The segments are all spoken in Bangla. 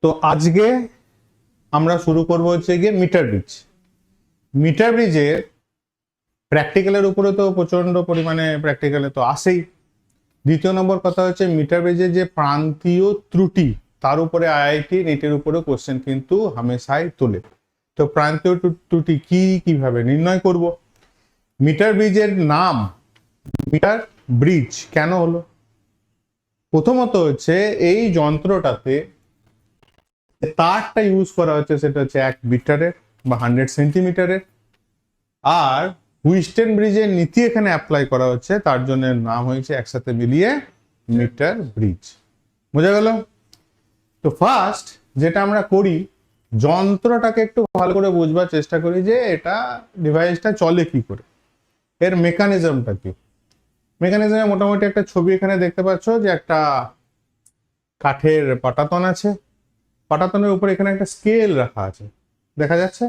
তো আজকে আমরা শুরু করব হচ্ছে গিয়ে মিটার ব্রিজ। মিটার ব্রিজের প্র্যাকটিক্যালের উপরে তো প্রচন্ড পরিমাণে প্র্যাকটিক্যালে তো আসেই। দ্বিতীয় নম্বর কথা হচ্ছে মিটার ব্রিজের যে প্রান্তীয় ত্রুটি, তার উপরে আইআইটি নেটের উপরে কোশ্চেন কিন্তু হামেশাই তোলে। তো প্রান্তীয় ত্রুটি কি, কিভাবে নির্ণয় করব? মিটার ব্রিজের নাম মিটার ব্রিজ কেন হলো? প্রথমত হচ্ছে এই যন্ত্রটাতে তারটা ইউজ করা হচ্ছে সেটা হচ্ছে 1 মিটারের বা 100 সেন্টিমিটারের, আর হুইস্টেন ব্রিজের নীতি এখানে অ্যাপ্লাই করা হচ্ছে, তার জন্য নাম হয়েছে একসাথে মিলিয়ে মিটার ব্রিজ। বোঝা গেল? তো ফার্স্ট যেটা আমরা করি, যন্ত্রটাকে একটু ভালো করে বুঝবার চেষ্টা করি যে এটা ডিভাইসটা চলে কি করে, এর মেকানিজমটা কি। মেকানিজমে মোটামুটি একটা ছবি এখানে দেখতে পাচ্ছ যে একটা কাঠের পাটাতন আছে, পাটাতনের উপরে এখানে একটা স্কেল রাখা আছে, দেখা যাচ্ছে?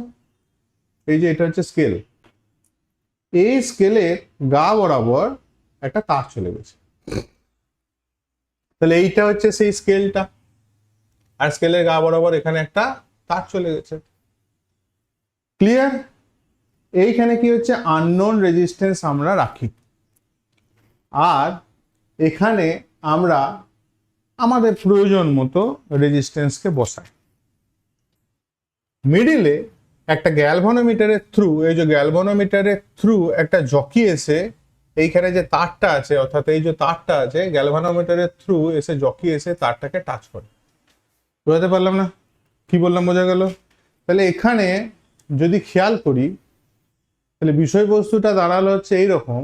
এই যে এটা হচ্ছে স্কেল। এই স্কেলের গা বরাবর একটা তার চলে গেছে, তাহলে এইটা হচ্ছে সেই স্কেলটা, আর স্কেলের গা বরাবর এখানে একটা তার চলে গেছে। ক্লিয়ার? এইখানে কি হচ্ছে, আননোন রেজিস্ট্যান্স আমরা রাখি, আর এখানে আমরা আমাদের প্রয়োজন মতো রেজিস্ট্যান্সকে বসাই। মিডিলে একটা গ্যালভানোমিটারের থ্রু, এই যে গ্যালভানোমিটারের থ্রু একটা জকি এসে এইখানে যে তারটা আছে, অর্থাৎ এই যে তারটা আছে গ্যালভানোমিটারের থ্রু এসে জকি এসে তারটাকে টাচ করে। বুঝতে পারলাম না? কি বললাম? বোঝা গেল? তাহলে এখানে যদি খেয়াল করি, তাহলে বিষয়বস্তুটা দাঁড়ালো হচ্ছে এইরকম,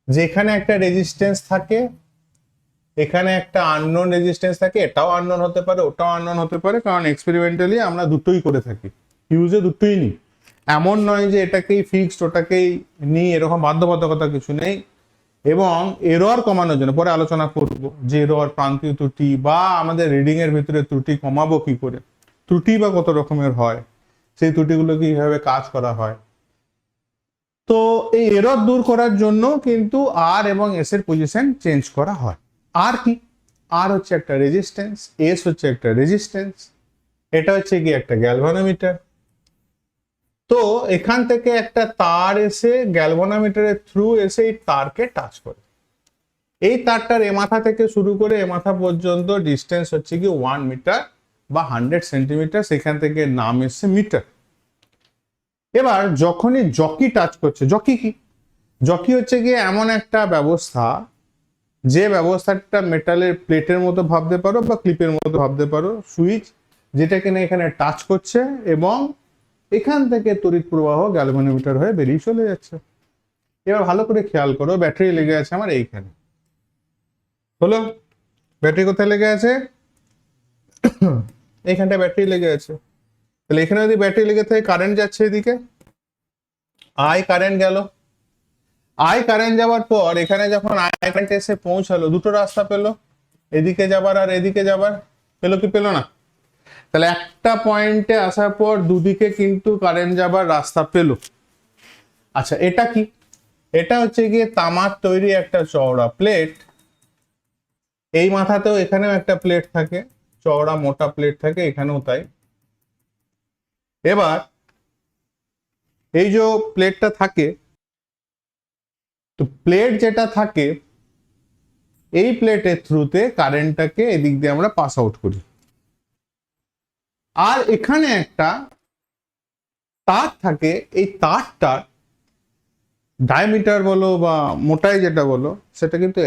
যে এখানে একটা রেজিস্ট্যান্স থাকে, এখানে একটা আননোন রেজিস্ট্যান্স থাকে, এটাও আননোন হতে পারে, ওটাও আননোন হতে পারে, কারণ এক্সপেরিমেন্টালি আমরা দুটোই করে থাকি, ইউজে দুটোই নিই। এমন নয় যে এটাকেই ফিক্সড ওটাকেই নিই, এরকম বাধ্যবাধকতা কিছু নেই। এবং এরর কমানোর জন্য পরে আলোচনা করব যে এরর, প্রান্তীয় ত্রুটি বা আমাদের রিডিং এর ভিতরে ত্রুটি কমাবো কি করে, ত্রুটি বা কত রকমের হয়, সেই ত্রুটিগুলো কিভাবে কাজ করা হয়। তো এই এরর দূর করার জন্য কিন্তু আর এবং এস এর পজিশন চেঞ্জ করা হয়। আর কি? আর হচ্ছে একটা রেজিস্ট্যান্স, এস হচ্ছে একটা রেজিস্ট্যান্স, এটা হচ্ছে কি একটা গ্যালভানোমিটার। তো এখান থেকে একটা তার এসে গ্যালভানোমিটারের থ্রু এসে এই তারকে টাচ করে। এই তারটার এ মাথা থেকে শুরু করে এ মাথা পর্যন্ত ডিস্টেন্স হচ্ছে কি 1 মিটার বা 100 সেন্টিমিটার, সেখান থেকে নাম এসছে মিটার। এবার যখনই জকি টাচ করছে, জকি কি? জকি হচ্ছে গিয়ে এমন একটা ব্যবস্থা, যে ব্যবস্থাটা মেটালের প্লেটের মতো ভাবতে পারো বা ক্লিপের মতো ভাবতে পারো, সুইচ যেটা কিনা এখানে টাচ করছে এবং এখান থেকে তড়িৎ প্রবাহ গ্যালভানোমিটার হয়ে বেরিয়ে চলে যাচ্ছে। এবার ভালো করে খেয়াল করো, ব্যাটারি লেগে আছে আমার এইখানে, হলো? ব্যাটারি কোথায় লেগে আছে? এইখানটা ব্যাটারি লেগে আছে। তাহলে এখানে যদি ব্যাটারি লেগে থাকে, কারেন্ট যাচ্ছে এদিকে, আই কারেন্ট গেল। আই কারেন্ট যাওয়ার পর এখানে যখন আই কারেন্ট এসে পৌঁছালো, দুটো রাস্তা পেলো, এদিকে যাবার আর এদিকে যাবার, পেলো কি পেলো না? তাহলে একটা পয়েন্টে আসার পর দুদিকে কিন্তু কারেন্ট যাবার রাস্তা পেলো। আচ্ছা, এটা কি? এটা হচ্ছে গিয়ে তামার তৈরি একটা চওড়া প্লেট। এই মাথাতেও এখানেও একটা প্লেট থাকে, চওড়া মোটা প্লেট থাকে, এখানেও তাই। এবার এই যে প্লেটটা থাকে, তো প্লেট যেটা থাকে, এই প্লেটের থ্রুতে কারেন্টটাকে এদিক দিয়ে আমরা পাস আউট করি। আর এখানে একটা তার থাকে, এই তারটার ডায়ামিটার বলো বা মোটাই যেটা বলো, সেটা কিন্তু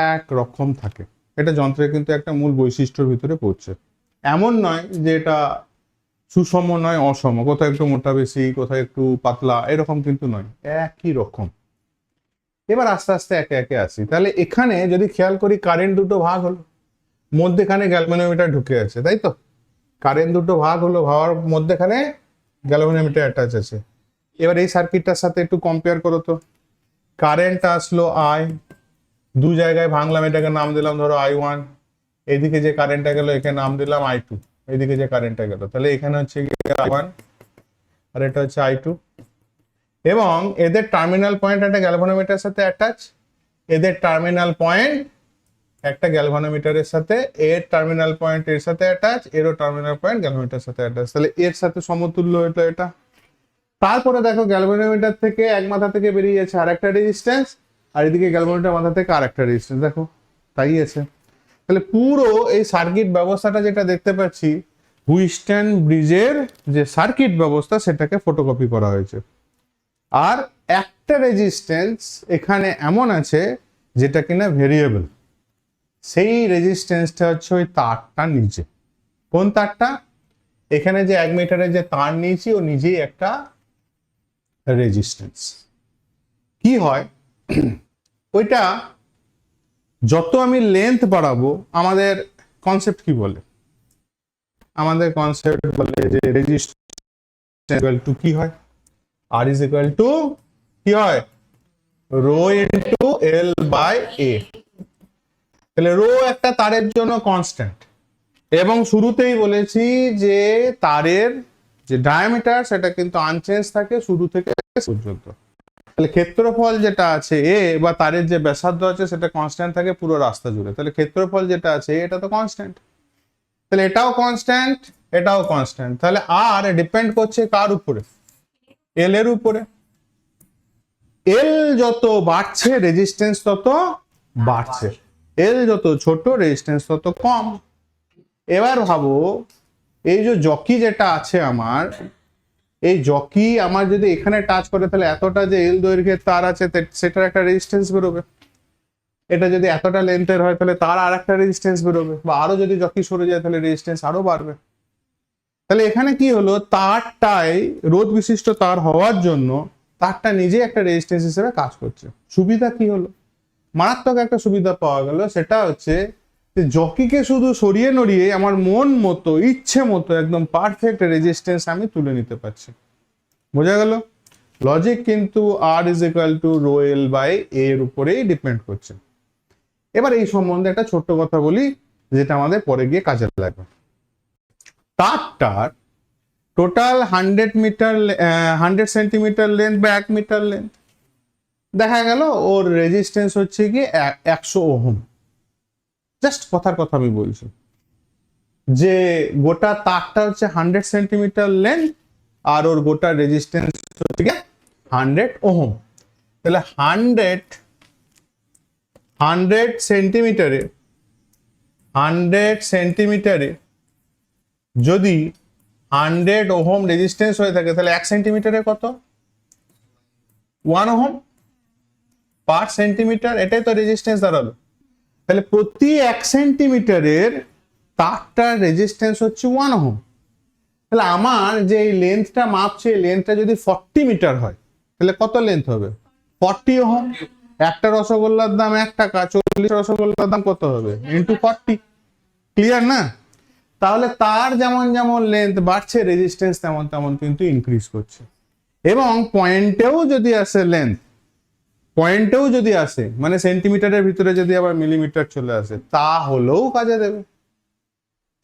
এক রকম থাকে। এটা যন্ত্রের কিন্তু একটা মূল বৈশিষ্ট্যের ভিতরে পড়ছে। এমন নয় যে এটা সুষম নয় অসম, কোথাও একটু মোটা বেশি, কোথাও একটু পাতলা, এরকম কিন্তু নয়, একই রকম। এবার আস্তে আস্তে একে একে আসি। তাহলে এখানে যদি খেয়াল করি, কারেন্ট দুটো ভাগ হলো, মধ্যেখানে গ্যালভানোমিটার ঢুকে আছে, তাই তো? কারেন্ট দুটো ভাগ হলো, ভাবার মধ্যেখানে গ্যালভানোমিটার অ্যাটাচ আছে। এবার এই সার্কিটটার সাথে একটু কম্পেয়ার করো তো। কারেন্ট আসলো আই, দু জায়গায় ভাঙলাম, এটাকে নাম দিলাম ধরো I1, এদিকে যে কারেন্টটা গেল একে নাম দিলাম I2, এদিকে যে কারেন্টটা গেল, তাহলে এখানে হচ্ছে I1 আর এটা হচ্ছে I2। এবং এদের টার্মিনাল পয়েন্ট একটা গ্যালভানোমিটারের সাথে অ্যাটাচ, এদের টার্মিনাল পয়েন্ট একটা গ্যালভানোমিটারের সাথে এর টার্মিনাল পয়েন্ট এর সাথে অ্যাটাচ, এরও টার্মিনাল পয়েন্ট গ্যালভানোমিটারের সাথে অ্যাটাচ, তাহলে এর সাথে সমতুল্য হলো এটা। তারপরে দেখো গ্যালভানোমিটার থেকে এক মাথা থেকে বেরিয়ে যাচ্ছে আর একটা রেজিস্ট্যান্স, আর এদিকে গ্যালভানোমিটার মাথা থেকে আর একটা রেজিস্ট্যান্স, দেখো তাই আছে। তাহলে পুরো এই সার্কিট ব্যবস্থাটা যেটা দেখতে পাচ্ছি, হুইস্টন ব্রিজের যে সার্কিট ব্যবস্থা সেটাকে ফটোকপি করা হয়েছে। আর একটা রেজিস্ট্যান্স এখানে এমন আছে যেটা কিনা ভেরিয়েবল, সেই রেজিস্ট্যান্সটা হচ্ছে ওই তারটা নিচে। কোন তারটা? এখানে যে 1 মিটারের যে তার নিয়েছি ও নিজেই একটা রেজিস্ট্যান্স। কি হয় ওইটা যত আমি লেন্থ বাড়াবো, আমাদের কনসেপ্ট কি বলে? আমাদের কনসেপ্ট বলে যে রেজিস্ট্যান্স ইকুয়াল টু কি হয়? আর ইজ ইকুয়াল টু কি হয়? রো ইনটু এল বাই এ। তাহলে রো একটা তারের জন্য কনস্ট্যান্ট, এবং শুরুতেই বলেছি যে তারের যে ডায়ামিটার সেটা কিন্তু আনচেঞ্জ থাকে শুরু থেকে পর্যন্ত। তাহলে ক্ষেত্রফল যেটা আছে এ, বা তারের যে ব্যাসার্ধ আছে সেটা কনস্ট্যান্ট থাকে পুরো রাস্তা জুড়ে। তাহলে ক্ষেত্রফল যেটা আছে এটা তো কনস্ট্যান্ট, তাহলে এটাও কনস্ট্যান্ট, এটাও কনস্ট্যান্ট। তাহলে আর ডিপেন্ড করছে কার উপরে? এল এর উপরে। এল যত বাড়ছে রেজিস্ট্যান্স তত বাড়ছে, এল যত ছোট রেজিস্ট্যান্স তত কম। এবার ভাবো এই যে জকি যেটা আছে আমার, এই জকি আমার যদি এখানে টাচ করে তাহলে এতটা যে এল দৈর্ঘ্যের তার আছে সেটার একটা রেজিস্ট্যান্স বেরোবে। এটা যদি এতটা লেন্থের হয় তাহলে তার আর একটা রেজিস্ট্যান্স বেরোবে, বা আরো যদি জকি সরে যায় তাহলে রেজিস্ট্যান্স আরো বাড়বে। তাহলে এখানে কি হলো, তারটাই রোধ বিশিষ্ট তার হওয়ার জন্য তারটা নিজে একটা রেজিস্ট্যান্স হিসেবে কাজ করছে। সুবিধা কি হলো? মারাত্মক একটা সুবিধা পাওয়া গেল, সেটা হচ্ছে যে জকিকে শুধু সরিয়ে নড়িয়ে আমার মন মতো ইচ্ছে মতো একদম পারফেক্ট রেজিস্ট্যান্স আমি তুলে নিতে পারছি। বোঝা গেল? লজিক কিন্তু R is equal to rho L by A এর উপরেই ডিপেন্ড করছে। এবার এই সম্বন্ধে একটা ছোট্ট কথা বলি যেটা আমাদের পরে গিয়ে কাজে লাগবে। তারটার টোটাল 100 মিটার 100 সেন্টিমিটার লেন্থ বা 1 মিটার লেন্থ, দেখা গেল ওর রেজিস্ট্যান্স হচ্ছে কি 100 ওহম। জাস্ট কথার কথা আমি বলছি যে গোটা তারটা হচ্ছে 100 সেন্টিমিটার লেন্থ আর ওর গোটা রেজিস্ট্যান্স হচ্ছে 100 ওহম। তাহলে 100 সেন্টিমিটারে যদি 100 ওহম রেজিস্ট্যান্স হয়ে থাকে তাহলে 1 সেন্টিমিটারে কত? 1 ওহম পার সেন্টিমিটার, এটাই তো রেজিস্ট্যান্স দাঁড়ালো। তাহলে প্রতি 1 সেন্টিমিটারের তারটার রেজিস্ট্যান্স হচ্ছে 1 ওহম। তাহলে আমার যে এই লেন্থটা মাপছে, লেন্থটা যদি 40 মিটার হয় তাহলে কত লেন্থ হবে? 40 ওহম। একটা রসগোল্লার দাম 1 টাকা, 40 রসগোল্লার দাম কত হবে? ইন্টু 40। ক্লিয়ার না? তাহলে তার যেমন যেমন লেন্থ বাড়ছে রেজিস্ট্যান্স তেমন তেমন কিন্তু ইনক্রিজ করছে। এবং পয়েন্টেও যদি আসে লেন্থ, পয়েন্টেও যদি আসে মানে সেন্টিমিটারের ভিতরে যদি আবার মিলিমিটার চলে আসে তাহলেও কাজে দেবে,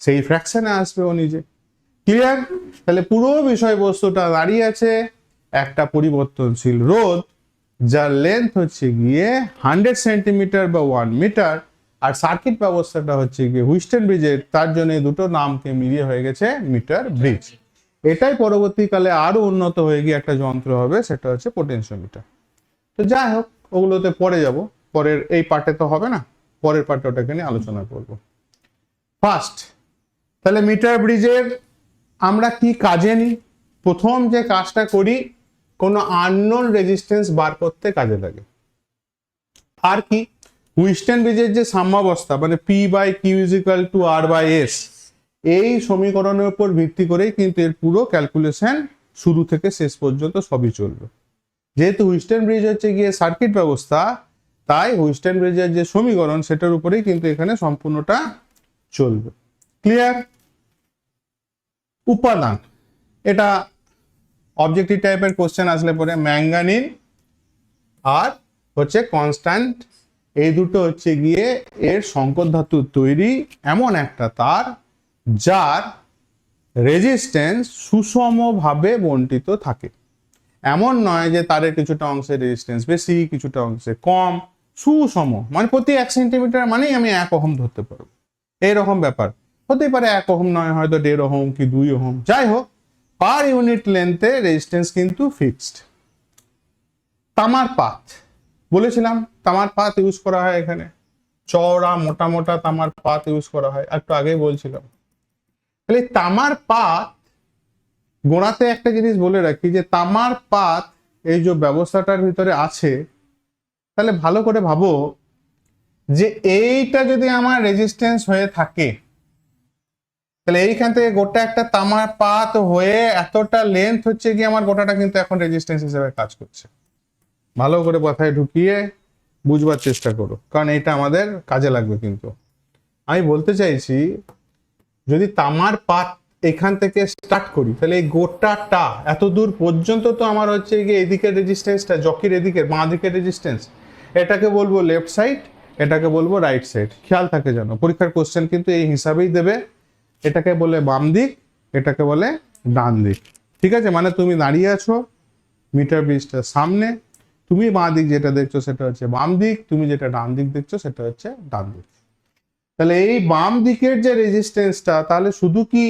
সেই ফ্র্যাকশনে আসবে ও নিজে। ক্লিয়ার? তাহলে পুরো বিষয়বস্তুটা দাঁড়িয়ে আছে একটা পরিবর্তনশীল রোধ যার লেন্থ হচ্ছে গিয়ে 100 সেন্টিমিটার বা 1 মিটার, আর সার্কিট ব্যবস্থাটা হচ্ছে গিয়ে হুইস্টন ব্রিজের, তার জন্য দুটো নামকে মিলিয়ে হয়ে গেছে মিটার ব্রিজ। এটাই পরবর্তীকালে আরো উন্নত হয়ে গিয়ে একটা যন্ত্র হবে, সেটা হচ্ছে পোটেনশিওমিটার। তো যাই হোক, ওগুলোতে পরে যাব, পরের এই পার্টে তো হবে না, পরের পার্টে ওটাকে নিয়ে আলোচনা করব। ফার্স্ট, তাহলে মিটার ব্রিজের আমরা কি কাজে নিই? প্রথম যে কাজটা করি, কোনো আননোন রেজিস্ট্যান্স বার করতে কাজে লাগে। আর কি? হুইস্টন ব্রিজের যে সাম্যাবস্থা মানে P by Q is equal to R by S, এই সমীকরণের উপর ভিত্তি করেই কিন্তু এর পুরো ক্যালকুলেশন শুরু থেকে শেষ পর্যন্ত সবই চলবে। যেহেতু হুইস্টন ব্রিজ হচ্ছে গিয়ে সার্কিট ব্যবস্থা, তাই হুইস্টন ব্রিজের যে সমীকরণ সেটার উপরেই কিন্তু এখানে সম্পূর্ণটা চলবে। ক্লিয়ার? উপাদান, এটা অবজেক্টিভ টাইপের কোশ্চেন আসলে পরে ম্যাঙ্গানিন আর হচ্ছে কনস্ট্যান্ট, এই দুটো হচ্ছে গিয়ে এর সংকর ধাতুর তৈরি এমন একটা তার যার রেজিস্ট্যান্স সুষমভাবে বন্টিত থাকে। এমন নয় যে তারের কিছুটা অংশে রেজিস্ট্যান্স বেশি, কিছুটা অংশে কম, সুষম, মানে প্রতি 1 সেন্টিমিটার মানেই আমি 1 ওহম ধরতে পারবো, এইরকম ব্যাপার। হতেই পারে 1 ওহম নয়, হয়তো 1.5 ওহম কি 2 ওহম, যাই হোক পার ইউনিট লেন্থে রেজিস্ট্যান্স কিন্তু ফিক্সড। তামার পাত বলেছিলাম, তামার পাত ইউজ করা হয় এখানে, চওড়া মোটা মোটা তামার পাত ইউজ করা হয়, একটু আগেই বলছিলাম। তাহলে তামার পাত, গোড়াতে একটা জিনিস বলে রাখি যে তামার পাত এই যে ব্যবস্থাটার ভিতরে আছে, তাহলে ভালো করে ভাবো যে এইটা যদি আমার রেজিস্ট্যান্স হয়ে থাকে, তাহলে এইখান থেকে গোটা একটা তামার পাত হয়ে এতটা লেন্থ হচ্ছে কি আমার গোটাটা কিন্তু এখন রেজিস্ট্যান্স হিসেবে কাজ করছে। ভালো করে মাথায় ঢুকিয়ে বুঝবার চেষ্টা করো, কারণ এটা আমাদের কাজে লাগবে। কিন্তু আমি বলতে চাইছি, যদি তামার পাত এখান থেকে স্টার্ট করি, তাহলে এই গোটাটা এত দূর পর্যন্ত তো আমার হচ্ছে গিয়ে এদিকের রেজিস্ট্যান্সটা, জকির এদিকের বাঁ দিকের রেজিস্ট্যান্স, এটাকে বলবো লেফট সাইড, এটাকে বলবো রাইট সাইড। খেয়াল থাকে যেন, পরীক্ষার কোশ্চেন কিন্তু এই হিসাবেই দেবে। এটাকে বলে বাম দিক, এটাকে বলে ডান দিক। ঠিক আছে, মানে তুমি দাঁড়িয়ে আছো মিটার ব্রিজটার সামনে, তুমি বাঁ দিক যেটা দেখছো সেটা হচ্ছে বাম দিক, তুমি যেটা ডান দিক দেখছো সেটা হচ্ছে ডান দিক। তাহলে এই বাম দিকের যে রেজিস্ট্যান্সটা, তাহলে শুধু কি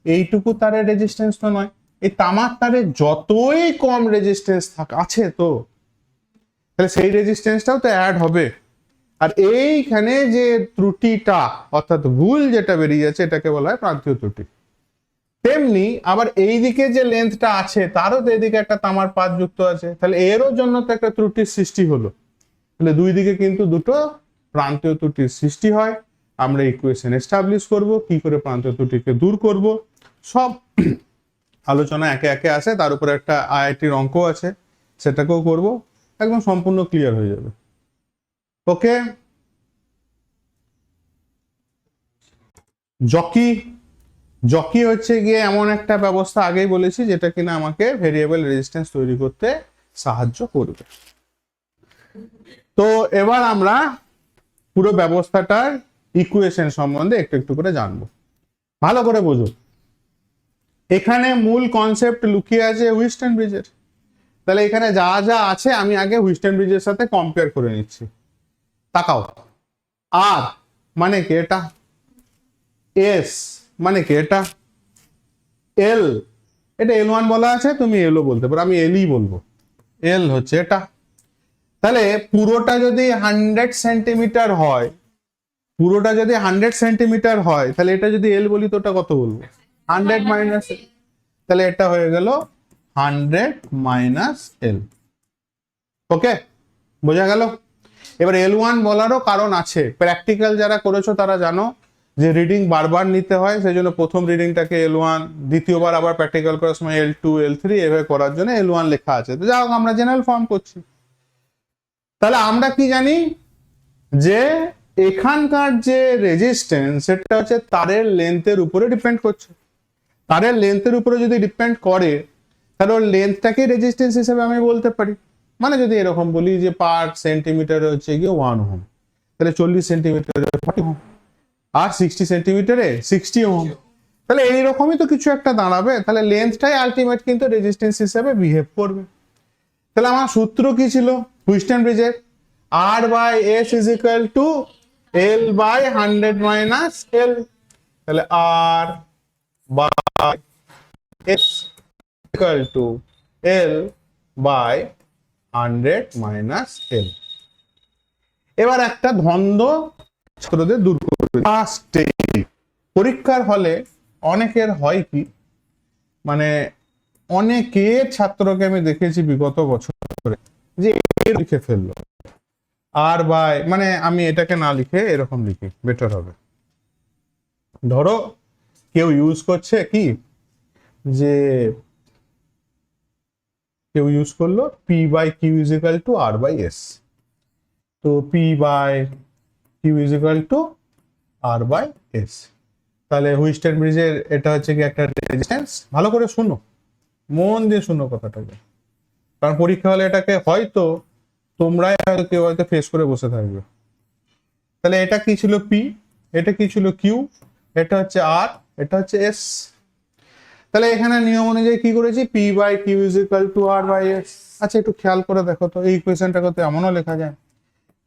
এইটুকু তারের রেজিস্ট্যান্স তো নয়, এই তামার তারের যতই কম রেজিস্ট্যান্স আছে তো, তাহলে সেই রেজিস্ট্যান্সটাও তো অ্যাড হবে। আর এইখানে যে ত্রুটিটা অর্থাৎ ভুল যেটা বেরিয়ে যাচ্ছে, এটাকে বলা হয় প্রান্তীয় ত্রুটি। তেমনি আবার এই দিকে যে লেন্থটা আছে তারও তো এদিকে একটা তামার পাত যুক্ত আছে, তাহলে এরও জন্য তো একটা ত্রুটির সৃষ্টি হলো। তাহলে দুই দিকে কিন্তু দুটো প্রান্তীয় ত্রুটির সৃষ্টি হয়। আমরা ইকুয়েশন এস্টাবলিশ করব, কি করে প্রান্তীয় ত্রুটিকে দূর করব, সব আলোচনা একে একে আসে। তার উপরে একটা আইআইটির অঙ্ক আছে, সেটাকেও করব, একদম সম্পূর্ণ ক্লিয়ার হয়ে যাবে। ওকে, জকি, জকি হচ্ছে গিয়ে এমন একটা ব্যবস্থা, আগেই বলেছি, যেটা কিনা আমাকে ভেরিয়েবল রেজিস্ট্যান্স তৈরি করতে সাহায্য করবে। তো এবার আমরা পুরো ব্যবস্থাটার ইকুয়েশন সম্বন্ধে একটু একটু করে জানবো। ভালো করে বুঝো, এখানে মূল কনসেপ্ট লুকিয়ে আছে হুইস্টন ব্রিজের। তাহলে এখানে যা যা আছে আমি আগে হুইস্টন ব্রিজের সাথে কম্পেয়ার করে নিচ্ছি। তাকাও, আর মানে কি এটা, এস মানে কি এটা, এল, এটা L1 বলা আছে, তুমি এলও বলতে পারো, আমি এলই বলবো। এল হচ্ছে এটা। তাহলে পুরোটা যদি 100 সেন্টিমিটার হয়, পুরোটা যদি 100 সেন্টিমিটার হয়, তাহলে এটা যদি এল বলি তো ওটা কত বলবো, 100 মাইনাস, তাহলে এটা হয়ে গেল 100 মাইনাস এল। ওকে, বোঝা গেল? এবার L1 বলারও কারণ আছে, প্র্যাকটিক্যাল যারা করেছো তারা জানো যে রিডিং বারবার নিতে হয়, সেই জন্য প্রথম রিডিংটাকে L1, দ্বিতীয়বার আবার প্র্যাকটিক্যাল করার সময় L2 L3 এভাবে করার জন্য L1 লেখা আছে। তো যাই হোক, আমরা জেনারেল ফর্ম করছি। তাহলে আমরা কি জানি যে এখানকার যে রেজিস্ট্যান্স সেটা হচ্ছে তারের লেন্থের উপরে ডিপেন্ড করছে। তারের লেন্থের উপরে যদি ডিপেন্ড করে, তাহলে ওর লেন্থটাকে রেজিস্ট্যান্স হিসেবে আমি বলতে পারি। মানে যদি এরকম বলি যে পার সেন্টিমিটার হচ্ছে গিয়ে 1 ওহম, তাহলে 40 সেন্টিমিটারে 40 ওহম, আর 60 সেন্টিমিটারে 60 ওহম। তাহলে এইরকমই তো কিছু একটা দাঁড়াবে। তাহলে লেন্থটাই আলটিমেট কিন্তু রেজিস্ট্যান্স হিসেবে বিহেভ করবে। তাহলে আমার সূত্র কি ছিল হুইস্টন ব্রিজের, R by S is equal to L by 100 minus L. তাহলে R by S equal to L by 100 minus L. এবার একটা দ্বন্দ্ব ছাত্রদের দূর করবে। ফার্স্টে পরীক্ষার হলে অনেকের হয় কি, মানে অনেকের ছাত্রকে আমি দেখেছি বিগত বছর ধরে যে লিখে ফেললো আর বাই, মানে আমি এটাকে না লিখে এরকম লিখি বেটার হবে। ধরো কেউ ইউজ করছে কি, যে কেউ ইউজ করলো P by Q is equal to R by S. তো P by Q is equal to R by S. তাহলে হুইস্টন ব্রিজের এটা হচ্ছে কি একটা রেজিস্ট্যান্স। ভালো করে শুনো, মন দিয়ে শুনো কথাটাকে, কারণ পরীক্ষা হলে এটাকে হয়তো তোমরাই হয়তো কেউ হয়তো ফেস করে বসে থাকবে। তাহলে এটা কি ছিল পি, এটা কি ছিল কিউ, এটা হচ্ছে আর, এটা হচ্ছে এস। তাহলে এখানে নিয়ম অনুযায়ী কি করেছি, P by Q is equal to R by S. আচ্ছা একটু খেয়াল করে দেখো তো, এই ইকুয়েশনটাকে তো এমনও লেখা যায়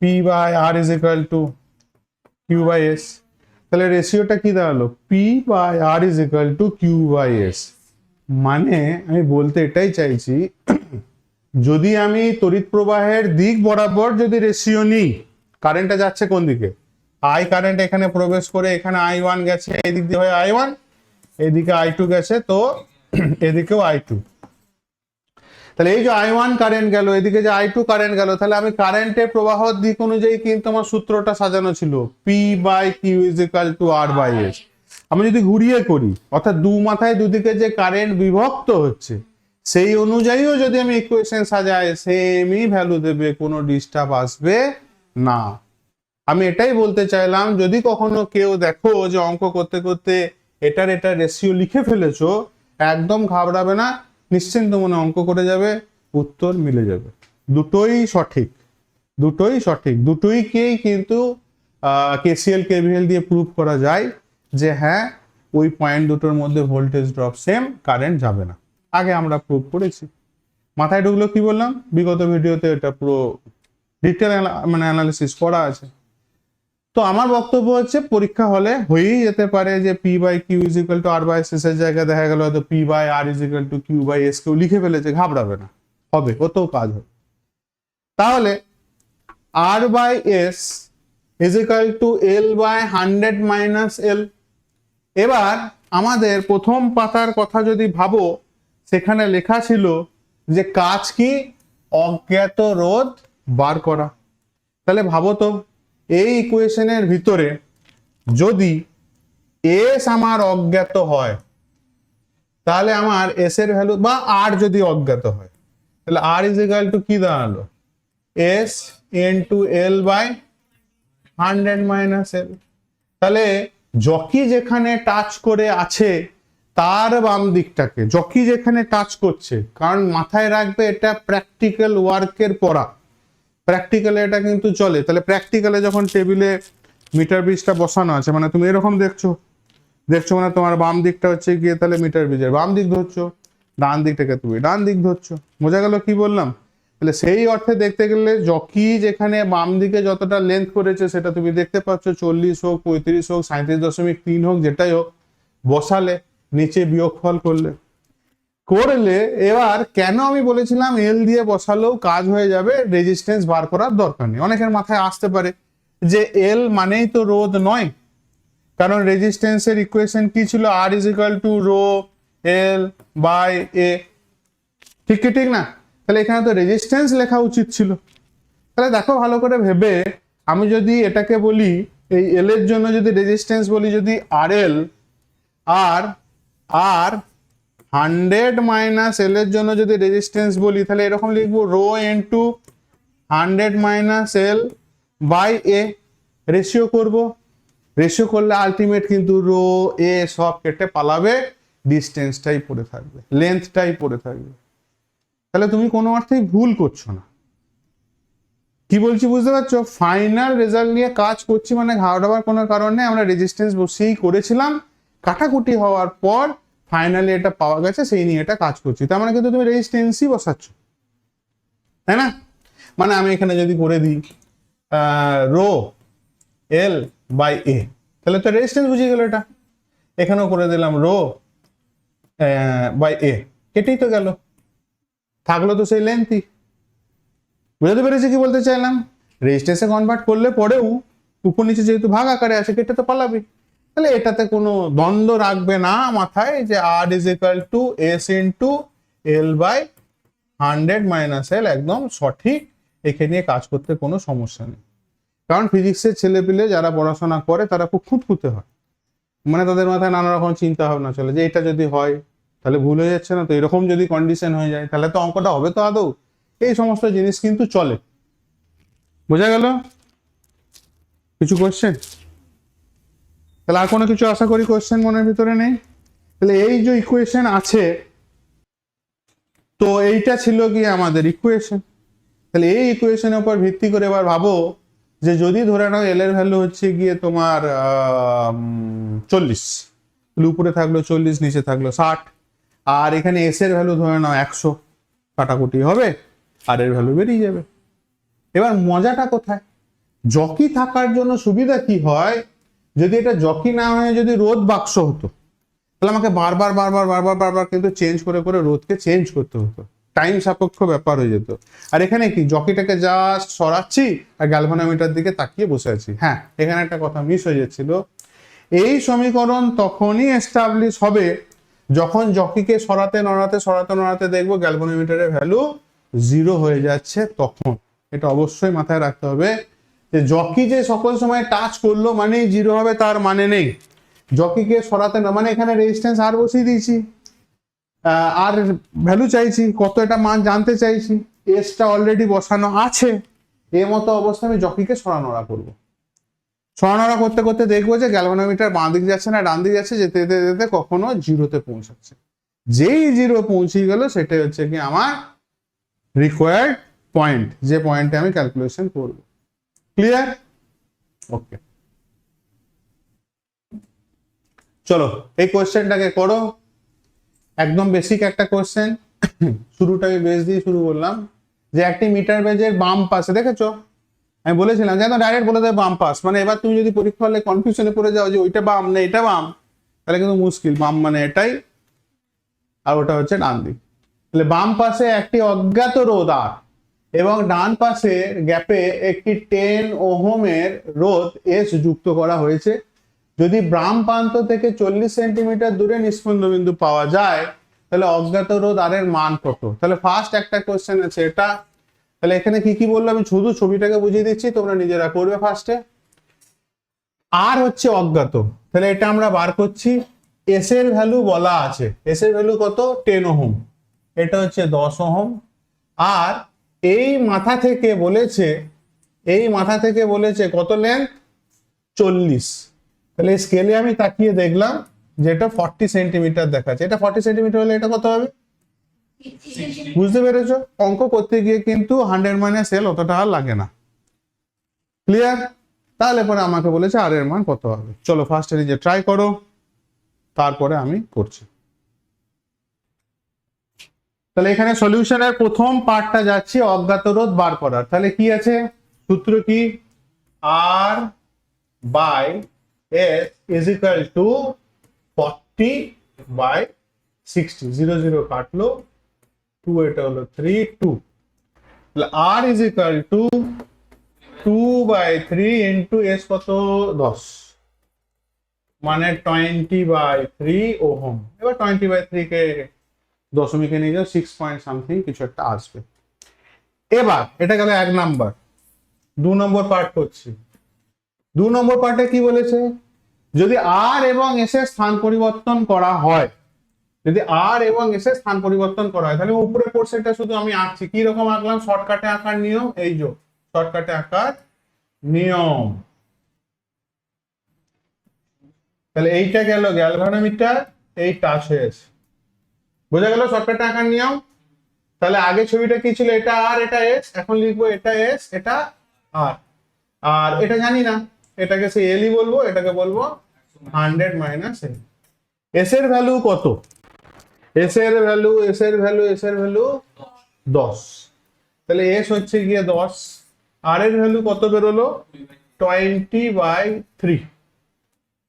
P by R is equal to Q by S. তাহলে রেশিওটা কি দাঁড়ালো? P by R is equal to Q by S. মানে আমি বলতে এটাই চাইছি, যদি আমি তড়িৎ প্রবাহের দিক বরাবর যদি রেশিও নিই, কারেন্টটা যাচ্ছে কোন দিকে? আই কারেন্ট এখানে প্রবেশ করে এখানে I1 গেছে, এই দিক দিয়ে হয় I1, এদিকে I2 গেছে, তো এদিকেও I2। তাহলে এই যে I1 কারেন্ট গেল, এদিকে যে I2 কারেন্ট গেল, তাহলে আমি কারেন্টের প্রবাহের দিক অনুযায়ী কিন্তু আমার সূত্রটা সাজানো ছিল, P by Q is equal to R by S. আমি যদি ঘুরিয়ে করি, অর্থাৎ দু মাথায় দুদিকে যে কারেন্ট বিভক্ত হচ্ছে সেই অনুযায়ীও যদি আমি ইকুয়েশন সাজাই, সেমই ভ্যালু দেবে, কোনো ডিস্টার্ব আসবে না। আমি এটাই বলতে চাইলাম, যদি কখনো কেউ দেখো যে অঙ্ক করতে করতে এটার রেশিও লিখে ফেলেছো, একদম ঘাবড়াবে না, নিশ্চিন্ত মনে অঙ্ক করে যাবে, উত্তর মিলে যাবে। দুটোই সঠিক, দুটোই সঠিক, দুটোইকেই কিন্তু কেসিএল কেভিএল দিয়ে প্রুভ করা যায় যে হ্যাঁ, ওই পয়েন্ট দুটোর মধ্যে ভোল্টেজ ড্রপ সেম, কারেন্ট যাবে না। আগে আমরা প্রুভ করেছি। মাথায় ঢুকলো কি বললাম? বিগত ভিডিওতে এটা পুরো ডিটেল মানে অ্যানালিসিস করা আছে। তো আমার বক্তব্য হচ্ছে, পরীক্ষা হলে হয়েই যেতে পারে যে P by Q is equal to R by S এর জায়গায় দেখা গেল হয়তো P by R is equal to Q by S কেউ লিখে ফেলেছে, ঘাবড়াবে না, হবে, ওতেও কাজ হবে। তাহলে R by S is equal to L by 100 minus L. এবার আমাদের প্রথম পাতার কথা যদি ভাবো, সেখানে লেখা ছিল যে কাজ কি? অজ্ঞাত রোধ বার করা। তাহলে ভাবো তো, এই ইকুয়েশনের ভিতরে যদি এস আমার অজ্ঞাত হয়, তাহলে আমার এস এর ভ্যালু বা আর যদি অজ্ঞাত হয়, তাহলে আর ইজ ইকুয়াল টু কি দাঁড়ালো? S into L by 100 minus L. তাহলে জকি যেখানে টাচ করে আছে তার বাম দিকটাকে, জকি যেখানে টাচ করছে, কারণ মাথায় রাখবে এটা প্র্যাকটিক্যাল ওয়ার্কের পড়া, প্র্যাকটিক্যালে এটা কিন্তু চলে। তাহলে প্র্যাকটিক্যালে যখন টেবিলে মিটার ব্রিজটা বসানো আছে, মানে তুমি এরকম দেখছো, মানে তোমার বাম দিকটা হচ্ছে গিয়ে তাহলে মিটার ব্রিজের বাম দিক ধরছো, ডান দিকটাকে তুমি ডান দিক ধরছো। বোঝা গেল কি বললাম? তাহলে সেই অর্থে দেখতে গেলে জকি যেখানে বাম দিকে যতটা লেন্থ করেছে সেটা তুমি দেখতে পাচ্ছ, 40 হোক, 35 হোক, 37.3 হোক, যেটাই হোক, বসালে নিচে বিয়োগফল করলে, এবার কেন আমি বলেছিলাম এল দিয়ে বসালেও কাজ হয়ে যাবে, রেজিস্ট্যান্স বার করার দরকার নেই। অনেকের মাথায় আসতে পারে যে এল মানেই তো রোধ নয়, কারণ রেজিস্ট্যান্সের ইকুয়েশন কি ছিল? R is equal to rho L by A, ঠিক কি ঠিক না? তাহলে এখানে তো রেজিস্ট্যান্স লেখা উচিত ছিল। তাহলে দেখো ভালো করে ভেবে, আমি যদি এটাকে বলি, এই এল এর জন্য যদি রেজিস্ট্যান্স বলি, যদি আর এল আর 100 মাইনাস এল এর জন্য যদি রেজিস্ট্যান্স বলি, তাহলে এরকম লিখবো rho into 100 minus L by A. Ratio করব, রেশিও করলে আলটিমেট কিন্তু রো এ সব কেটে পালাবে, ডিস্টেন্সটাই পড়ে থাকবে, লেন্থটাই পড়ে থাকবে। তাহলে তুমি কোনো অর্থেই ভুল করছো না। কি বলছি বুঝতে পারছো? ফাইনাল রেজাল্ট নিয়ে কাজ করছি মানে ঘাবড়াবার কোনো কারণ নেই। আমরা রেজিস্ট্যান্স বসেই করেছিলাম, কাটাকুটি হওয়ার পর ফাইনালি এটা পাওয়া গেছে, সেই নিয়ে এটা কাজ করছি। তার মানে কিন্তু তুমি রেজিস্ট্যান্সই বসাচ্ছ, তাই না? মানে আমি এখানে যদি করে দিই রো এল বাই এ, তাহলে তো রেজিস্ট্যান্স বুঝে গেল এটা। এখানেও করে দিলাম রো বাই এ, কেটেই তো গেল, থাকলো তো সেই লেন্থই। বুঝতে পেরেছি কি বলতে চাইলাম? রেজিস্ট্যান্সে কনভার্ট করলে পরেও উপর নিচে যেহেতু ভাগ আকারে আছে, কেটে তো পালাবে। তাহলে এটাতে কোনো দ্বন্দ্ব রাখবে না মাথায় যে R is equal to S into L by 100 minus L, একদম সঠিক। এখানে নিয়ে কাজ করতে কোনো সমস্যা নেই, কারণ ফিজিক্সের ছেলেপিলে যারা পড়াশোনা করে তারা খুব খুঁতখুঁতে হয়, মানে তাদের মাথায় নানা রকম চিন্তা ভাবনা চলে যে এটা যদি হয় তাহলে ভুল হয়ে যাচ্ছে না, তো এরকম যদি কন্ডিশন হয়ে যায় তাহলে তো অঙ্কটা হবে তো আদৌ, এই সমস্ত জিনিস কিন্তু চলে। বোঝা গেল? কিছু কোশ্চেন? তাহলে আর কোনো কিছু আশা করি কোশ্চেন মনের ভিতরে নেই। তাহলে এই যে ইকুয়েশন আছে, তো এইটা ছিল কি আমাদের ইকুয়েশন। তাহলে এই ইকুয়েশনের উপর ভিত্তি করে এবার ভাবো যে যদি ধরে নাও এল এর ভ্যালু হচ্ছে গিয়ে তোমার 40, তাহলে উপরে থাকলো 40, নিচে থাকলো 60, আর এখানে এস এর ভ্যালু ধরে নাও 100, কাটাকুটি হবে আর এর ভ্যালু বেরিয়ে যাবে। এবার মজাটা কোথায়? জকি থাকার জন্য সুবিধা কি হয়, যদি এটা জকি না হয়ে যদি রোধ বাক্স হতো, তাহলে আমাকে বারবার বারবার বারবার বারবার কিন্তু চেঞ্জ করে করে রোধকে চেঞ্জ করতে হতো, টাইম সাপেক্ষ ব্যাপার হয়ে যেত। আর এখানে কি জকিটাকে জাস্ট সরাচ্ছি আর গ্যালভানোমিটার দিকে তাকিয়ে বসে আছি। হ্যাঁ, এখানে একটা কথা মিস হয়ে যাচ্ছিল। এই সমীকরণ তখনই এস্টাবলিশ হবে যখন জকিকে সরাতে নড়াতে সরাতে নড়াতে দেখবো গ্যালভানোমিটারের ভ্যালু 0 হয়ে যাচ্ছে, তখন। এটা অবশ্যই মাথায় রাখতে হবে যে জকি যে সকল সময় টাচ করলো মানে 0 হবে তার মানে নেই। জকিকে সরাতে না মানে এখানে রেজিস্ট্যান্স আর বসিয়ে দিয়েছি, আর ভ্যালু চাইছি, কত এটা মান জানতে চাইছি, এসটা অলরেডি বসানো আছে, এর মতো অবস্থা আমি জকিকে সরানোড়া করবো। সরানোড়া করতে করতে দেখবো যে গ্যালভানোমিটার বাঁ দিক যাচ্ছে না ডান দিক যাচ্ছে, যেতে যেতে যেতে কখনো 0-তে পৌঁছাচ্ছে। যেই 0 পৌঁছে গেল সেটাই হচ্ছে কি আমার রিকোয়ার্ড পয়েন্ট, যে পয়েন্টে আমি ক্যালকুলেশন করব। ক্লিয়ার? ওকে, চলো এই কোশ্চেনটাকে করো। একদম বেসিক একটা কোশ্চেন। শুরুটা আমি বেস দিয়ে শুরু করলাম যে একটি মিটার বেজের বাম পাশে, দেখেছো আমি বলেছিলাম যেন ডাইরেক্ট বলে দেয় বাম পাশ, মানে এবার তুমি যদি পরীক্ষা হলে কনফিউশনে পড়ে যাও যে ওইটা বাম না এটা বাম, তাহলে কিন্তু মুশকিল। বাম মানে এটাই আর ওটা হচ্ছে ডান দিক। তাহলে বাম পাশে একটি অজ্ঞাত রোধ আর এবং ডান পাশে গ্যাপে একটি 10 ওহমের রোধ এস যুক্ত করা হয়েছে। যদি বাম প্রান্ত থেকে 40 সেন্টিমিটার দূরে নিষ্পন্দ বিন্দু পাওয়া যায় তাহলে অজ্ঞাত রোধ আর এর মান কত। তাহলে ফার্স্ট একটা কোশ্চেন আছে এটা। তাহলে এখানে কি কি বললো আমি শুধু ছবিটাকে বুঝিয়ে দিচ্ছি, তোমরা নিজেরা করবে। ফার্স্টে আর হচ্ছে অজ্ঞাত, তাহলে এটা আমরা বার করছি। এস এর ভ্যালু বলা আছে, এস এর ভ্যালু কত 10 ওহম, এটা হচ্ছে 10 ওহম। আর এই মাথা থেকে বলেছে, এই মাথা থেকে বলেছে কত লেন্থ 40। তাহলে স্কেলে আমি তাকিয়ে দেখলাম যে এটা 40 সেন্টিমিটার দেখাচ্ছে। এটা 40 সেন্টিমিটার হলে এটা কত হবে বুঝতে পেরেছো? অঙ্ক করতে গিয়ে কিন্তু 100 মাইনাস এল অতটা আর লাগে না। ক্লিয়ার? তাহলে পরে আমাকে বলেছে আর এর মান কত হবে। চলো ফার্স্ট নিজে ট্রাই করো, তারপরে আমি করছি। তাহলে এখানে সলিউশনের প্রথম পার্টটা যাচ্ছি অজ্ঞাত রোধ বার করার। তাহলে কি আছে সূত্র কি, R by S is equal to 40/60, 0 0 কাটলো, 2 এটা হলো 3 2, তাহলে R is equal to 2/3 into S কত 10, মানে 20/3 ওহম। এবার 20/3 কে দশমিকে নিয়ে যাও, 6 পয়েন্ট সামথিং কিছু একটা আসবে। এবার এটা গেল 1 নাম্বার। 2 নম্বর পার্ট করছি। 2 নম্বর পার্টে কি বলেছে, যদি আর এবং এস এর স্থান পরিবর্তন করা হয়, যদি আর এবং এস এর স্থান পরিবর্তন করা হয়, তাহলে উপরের পোর্শনটা শুধু আমি আঁকছি। কি রকম আঁকলাম, শর্টকাটে আঁকার নিয়ম, এই যে শর্টকাটে আঁকার নিয়ম। তাহলে এইটা গেল গ্যালভানোমিটার, এই টাচ হয়েছে, বোঝা গেল শর্টকাটে আঁকার নিয়ম। তাহলে আগে ছবিটা কি ছিল, এটা আর এটা এস, এখন লিখবো এটা এস এটা আর, আর এটা জানি না, এটাকে সে এলই বলবো, এটাকে বলবো 100 মাইনাস এল। এস এর ভ্যালু কত, এস এর ভ্যালু 10। তাহলে এস হচ্ছে গিয়ে 10, আর এর ভ্যালু কত বেরোলো 20/3।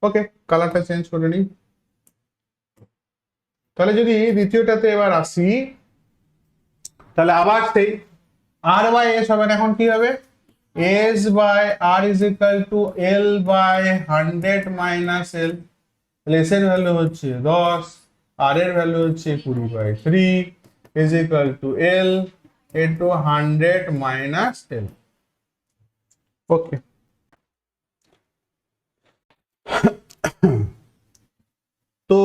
ওকে, কালারটা চেঞ্জ করে নিই। তাহলে যদি দ্বিতীয়টাতে এবার আসি, তাহলে আবার সেই আর বাই এস হবে, এখন কি হবে S by R is equal to L by 100 minus L. তাহলে এস এর ভ্যালু হচ্ছে 10, আর এর ভ্যালু হচ্ছে 20/3 is equal to L into 100 minus L. Okay, তো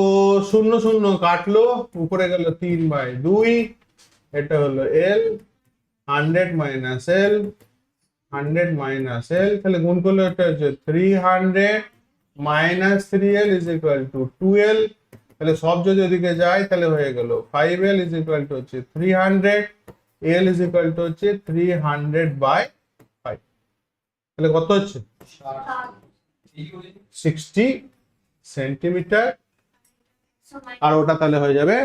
0 0 কাটলো, উপরে গেল 3/2, এটা হলো এল 100 মাইনাস এল, 100 মাইনাস এল, তাহলে গুণ করলে এটা হচ্ছে 300 minus 3l is equal two 2l। তাহলে সব যদি ওদিকে যায় তাহলে হয়ে গেল 5l ইজ ইকুয়াল টু হচ্ছে 300, l ইজ ইকুয়াল টু হচ্ছে 300/5। তাহলে কত হচ্ছে 60 সেন্টিমিটার, আর ওটা তাহলে হয়ে যাবে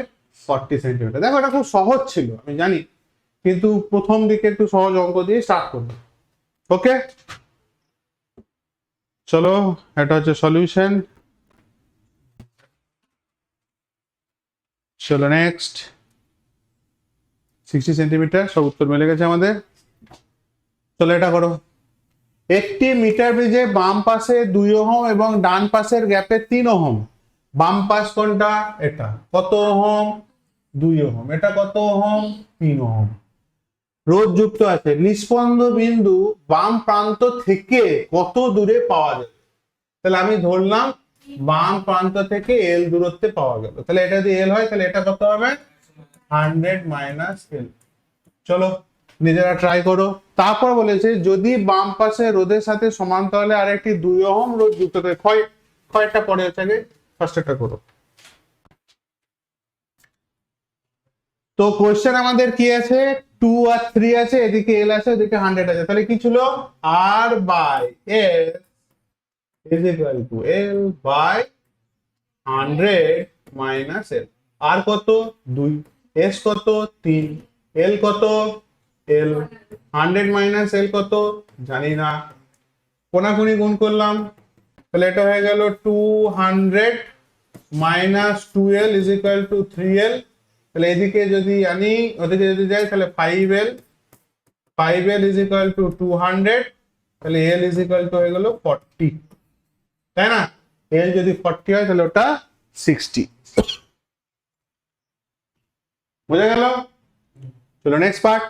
40 সেন্টিমিটার। দেখো এটা খুব সহজ ছিল আমি জানি, কিন্তু প্রথম দিকে একটু সহজ অঙ্ক দিয়ে স্টার্ট করবো। ওকে, চলো, এটা হচ্ছে সলিউশন। চলো নেক্সট। 60 সেন্টিমিটার, সব উত্তর মিলে গেছে আমাদের। চলো এটা করো। একটি মিটার ব্রিজে বাম পাশে 2 ওহম এবং ডান পাশের গ্যাপে 3 ওহম। বাম পাশ কোনটা? এটা কত ওহম? 2 ওহম। এটা কত ওহম? 3 ওহম। রোধ যুক্ত আছে। নিস্পন্দ বিন্দু বাম প্রান্ত থেকে কত দূরে পাওয়া যাবে? তাহলে আমি ধরলাম বাম প্রান্ত থেকে এল দূরত্বে পাওয়া গেল। তাহলে এটা যদি এল হয় তাহলে এটা কত হবে? 100 মাইনাস এল। চলো নিজেরা ট্রাই করো। তারপর বলেছে যদি বাম পাশে রোধের সাথে সমান্তরালে আরেকটি 2 ওহম রোধ যুক্ত থাকে। কয়টা পরে হচ্ছে আগে ফার্স্ট একটা করো। তো কোশ্চেন আমাদের কি আছে? 2 আর 3 আছে, এদিকে এল আছে, এদিকে 100 আছে। তাহলে কি ছিল? R by S is equal to L by 100 minus L. আর কত? 2। এস কত? 3। এল কত? এল 100 মাইনাস এল কত? জানি না, কোনাকুনি গুণ করলাম। তাহলে এটা হয়ে গেল 200 minus 2l is equal to 3l। তাহলে এদিকে যদি আনি ওদিকে যদি যাই তাহলে 5l। 5l is equal two 200। তাহলে l ইজ ইকুয়াল টু হয়ে গেল 40, তাই না? l যদি 40 হয় তাহলে ওটা 60। বোঝা গেল? চলো নেক্সট পার্ট।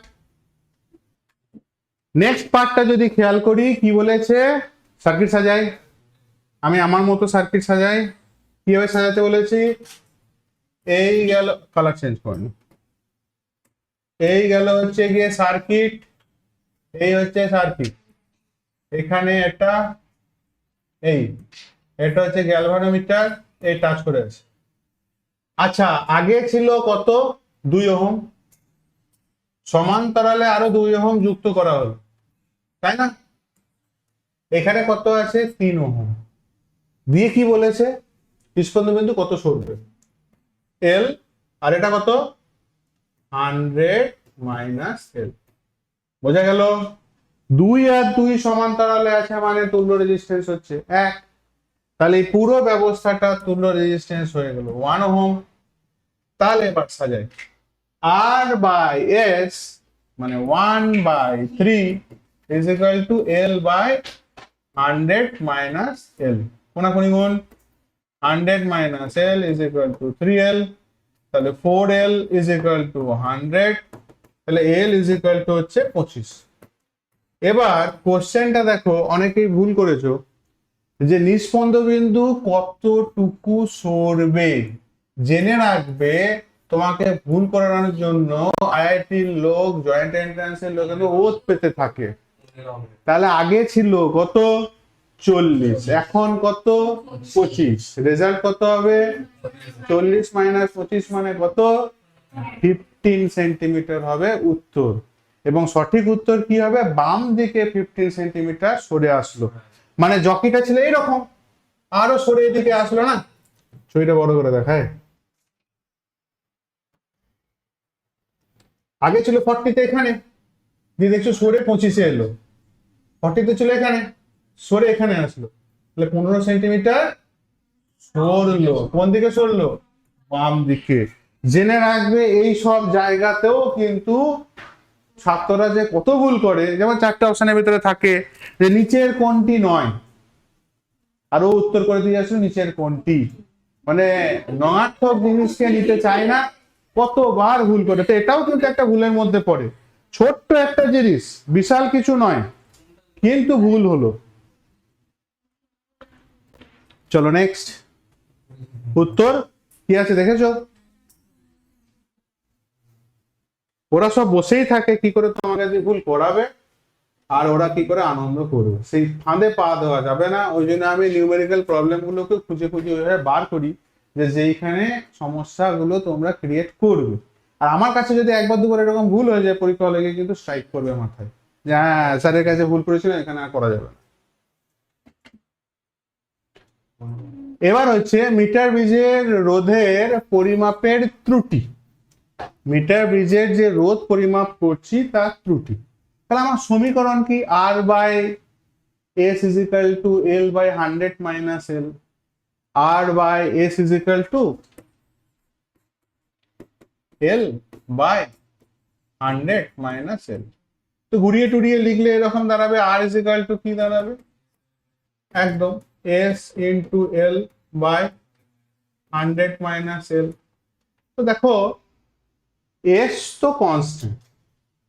নেক্সট পার্টটা যদি খেয়াল করি কি বলেছে, সার্কিট সাজাই। আমি আমার মতো সার্কিট সাজাই। কিভাবে সাজাতে বলেছি? এই গেল, কালার চেঞ্জ করিনি। এই গেল হচ্ছে গিয়ে সার্কিট, এই হচ্ছে সার্কিট। এখানে এটা, এই এটা হচ্ছে গ্যালভানোমিটার, এই টাচ করে আছে। আচ্ছা, আগে ছিল কত? 2 ওহম। সমান্তরালে আরো 2 ওহম যুক্ত করা হলো, তাই না? এখানে কত আছে? 3 ওহম। দিয়ে কি বলেছে? স্পন্দন বিন্দু কত সরবে? এল। আর এটা কত? 100 মাইনাস এল। বোঝা গেল? 2 আর 2 সমান্তরালে আছে মানে তুল্য রেজিস্ট্যান্স হচ্ছে 1। তাহলে এই পুরো ব্যবস্থাটা তুল্য রেজিস্ট্যান্স হয়ে গেল 1 ওহম। তাহলে এবার সাজাই। আর বাই এস মানে 1/3 is equal to L by 100 minus L. কোনাকুনি গুণ। 100 minus L is equal to 3l। তাহলে 4l ইজ ইকুয়াল টু 100। তাহলে এল ইজ ইকুয়াল টু হচ্ছে 25। এবার কোশ্চেনটা দেখো, অনেকেই ভুল করেছো যে নিস্পন্দ বিন্দু কতটুকু সরবে। জেনে রাখবে, তোমাকে ভুল করানোর জন্য আইআইটির লোক, জয়েন্ট এন্ট্রান্সের লোক ওত পেতে থাকে। তাহলে আগে ছিল কত? 40, এখন কত? 25। রেজাল্ট কত হবে? 40 মাইনাস 25 মানে কত? 15 সেন্টিমিটার হবে উত্তর। এবং সঠিক উত্তর কি হবে? বাম দিকে 15 সেন্টিমিটার সরে আসলো। মানে জকিটা ছিল এইরকম, আরো সরে এদিকে আসলো না। ছবিটা বড় করে দেখায়। আগে ছিল 40তে এখানে, দিয়ে দেখছো সরে 25-এ এলো। 40তে ছিল এখানে, সরে এখানে আসলো। তাহলে 15 সেন্টিমিটার সরলো। কোন দিকে সরলো? বাম দিকে। জেনে রাখবে এই সব জায়গাতেও কিন্তু ছাত্ররা যে কত ভুল করে, যেমন 4টে অপশনের ভিতরে থাকে যে নিচের কোনটি নয়, আরো উত্তর করে দিয়ে আসলো নিচের কোনটি। মানে নয়ার্থক জিনিসকে নিতে চায় না, কতবার ভুল করে। তো এটাও কিন্তু একটা ভুলের মধ্যে পড়ে। ছোট্ট একটা জিনিস, বিশাল কিছু নয়, কিন্তু ভুল হলো। চলো নেক্সট। উত্তর কি আছে দেখেছো? ওরা সব বসেই থাকে কি করে তোমাকে ভুল করাবে, আর ওরা কি করে আনন্দ করবে, সেই ফাঁদে পা দেওয়া যাবে না। ওই জন্য আমি নিউমেরিক্যাল প্রবলেম গুলোকে খুঁজে খুঁজে ওইভাবে বার করি যে যেইখানে সমস্যাগুলো তোমরা ক্রিয়েট করবে। আর আমার কাছে যদি একবার দুবার এরকম ভুল হয়ে যায় পরীক্ষা হলে গিয়ে কিন্তু স্ট্রাইক করবে মাথায় যে হ্যাঁ স্যারের কাছে ভুল করেছিল, এখানে আর করা যাবে না। এবার হচ্ছে মিটার ব্রিজের রোধের পরিমাপের ত্রুটি। মিটার ব্রিজের যে রোধ পরিমাপ করছি তার ত্রুটি। তাহলে আমার সমীকরণ কি? R by s is equal to l by 100 minus l, r by s is equal to l by 100 minus l। তো ঘুরিয়ে টুরিয়ে লিখলে এরকম দাঁড়াবে r is equal to কি দাঁড়াবে, একদম s into l by 100 minus l। তো দেখো s তো কনস্ট্যান্ট,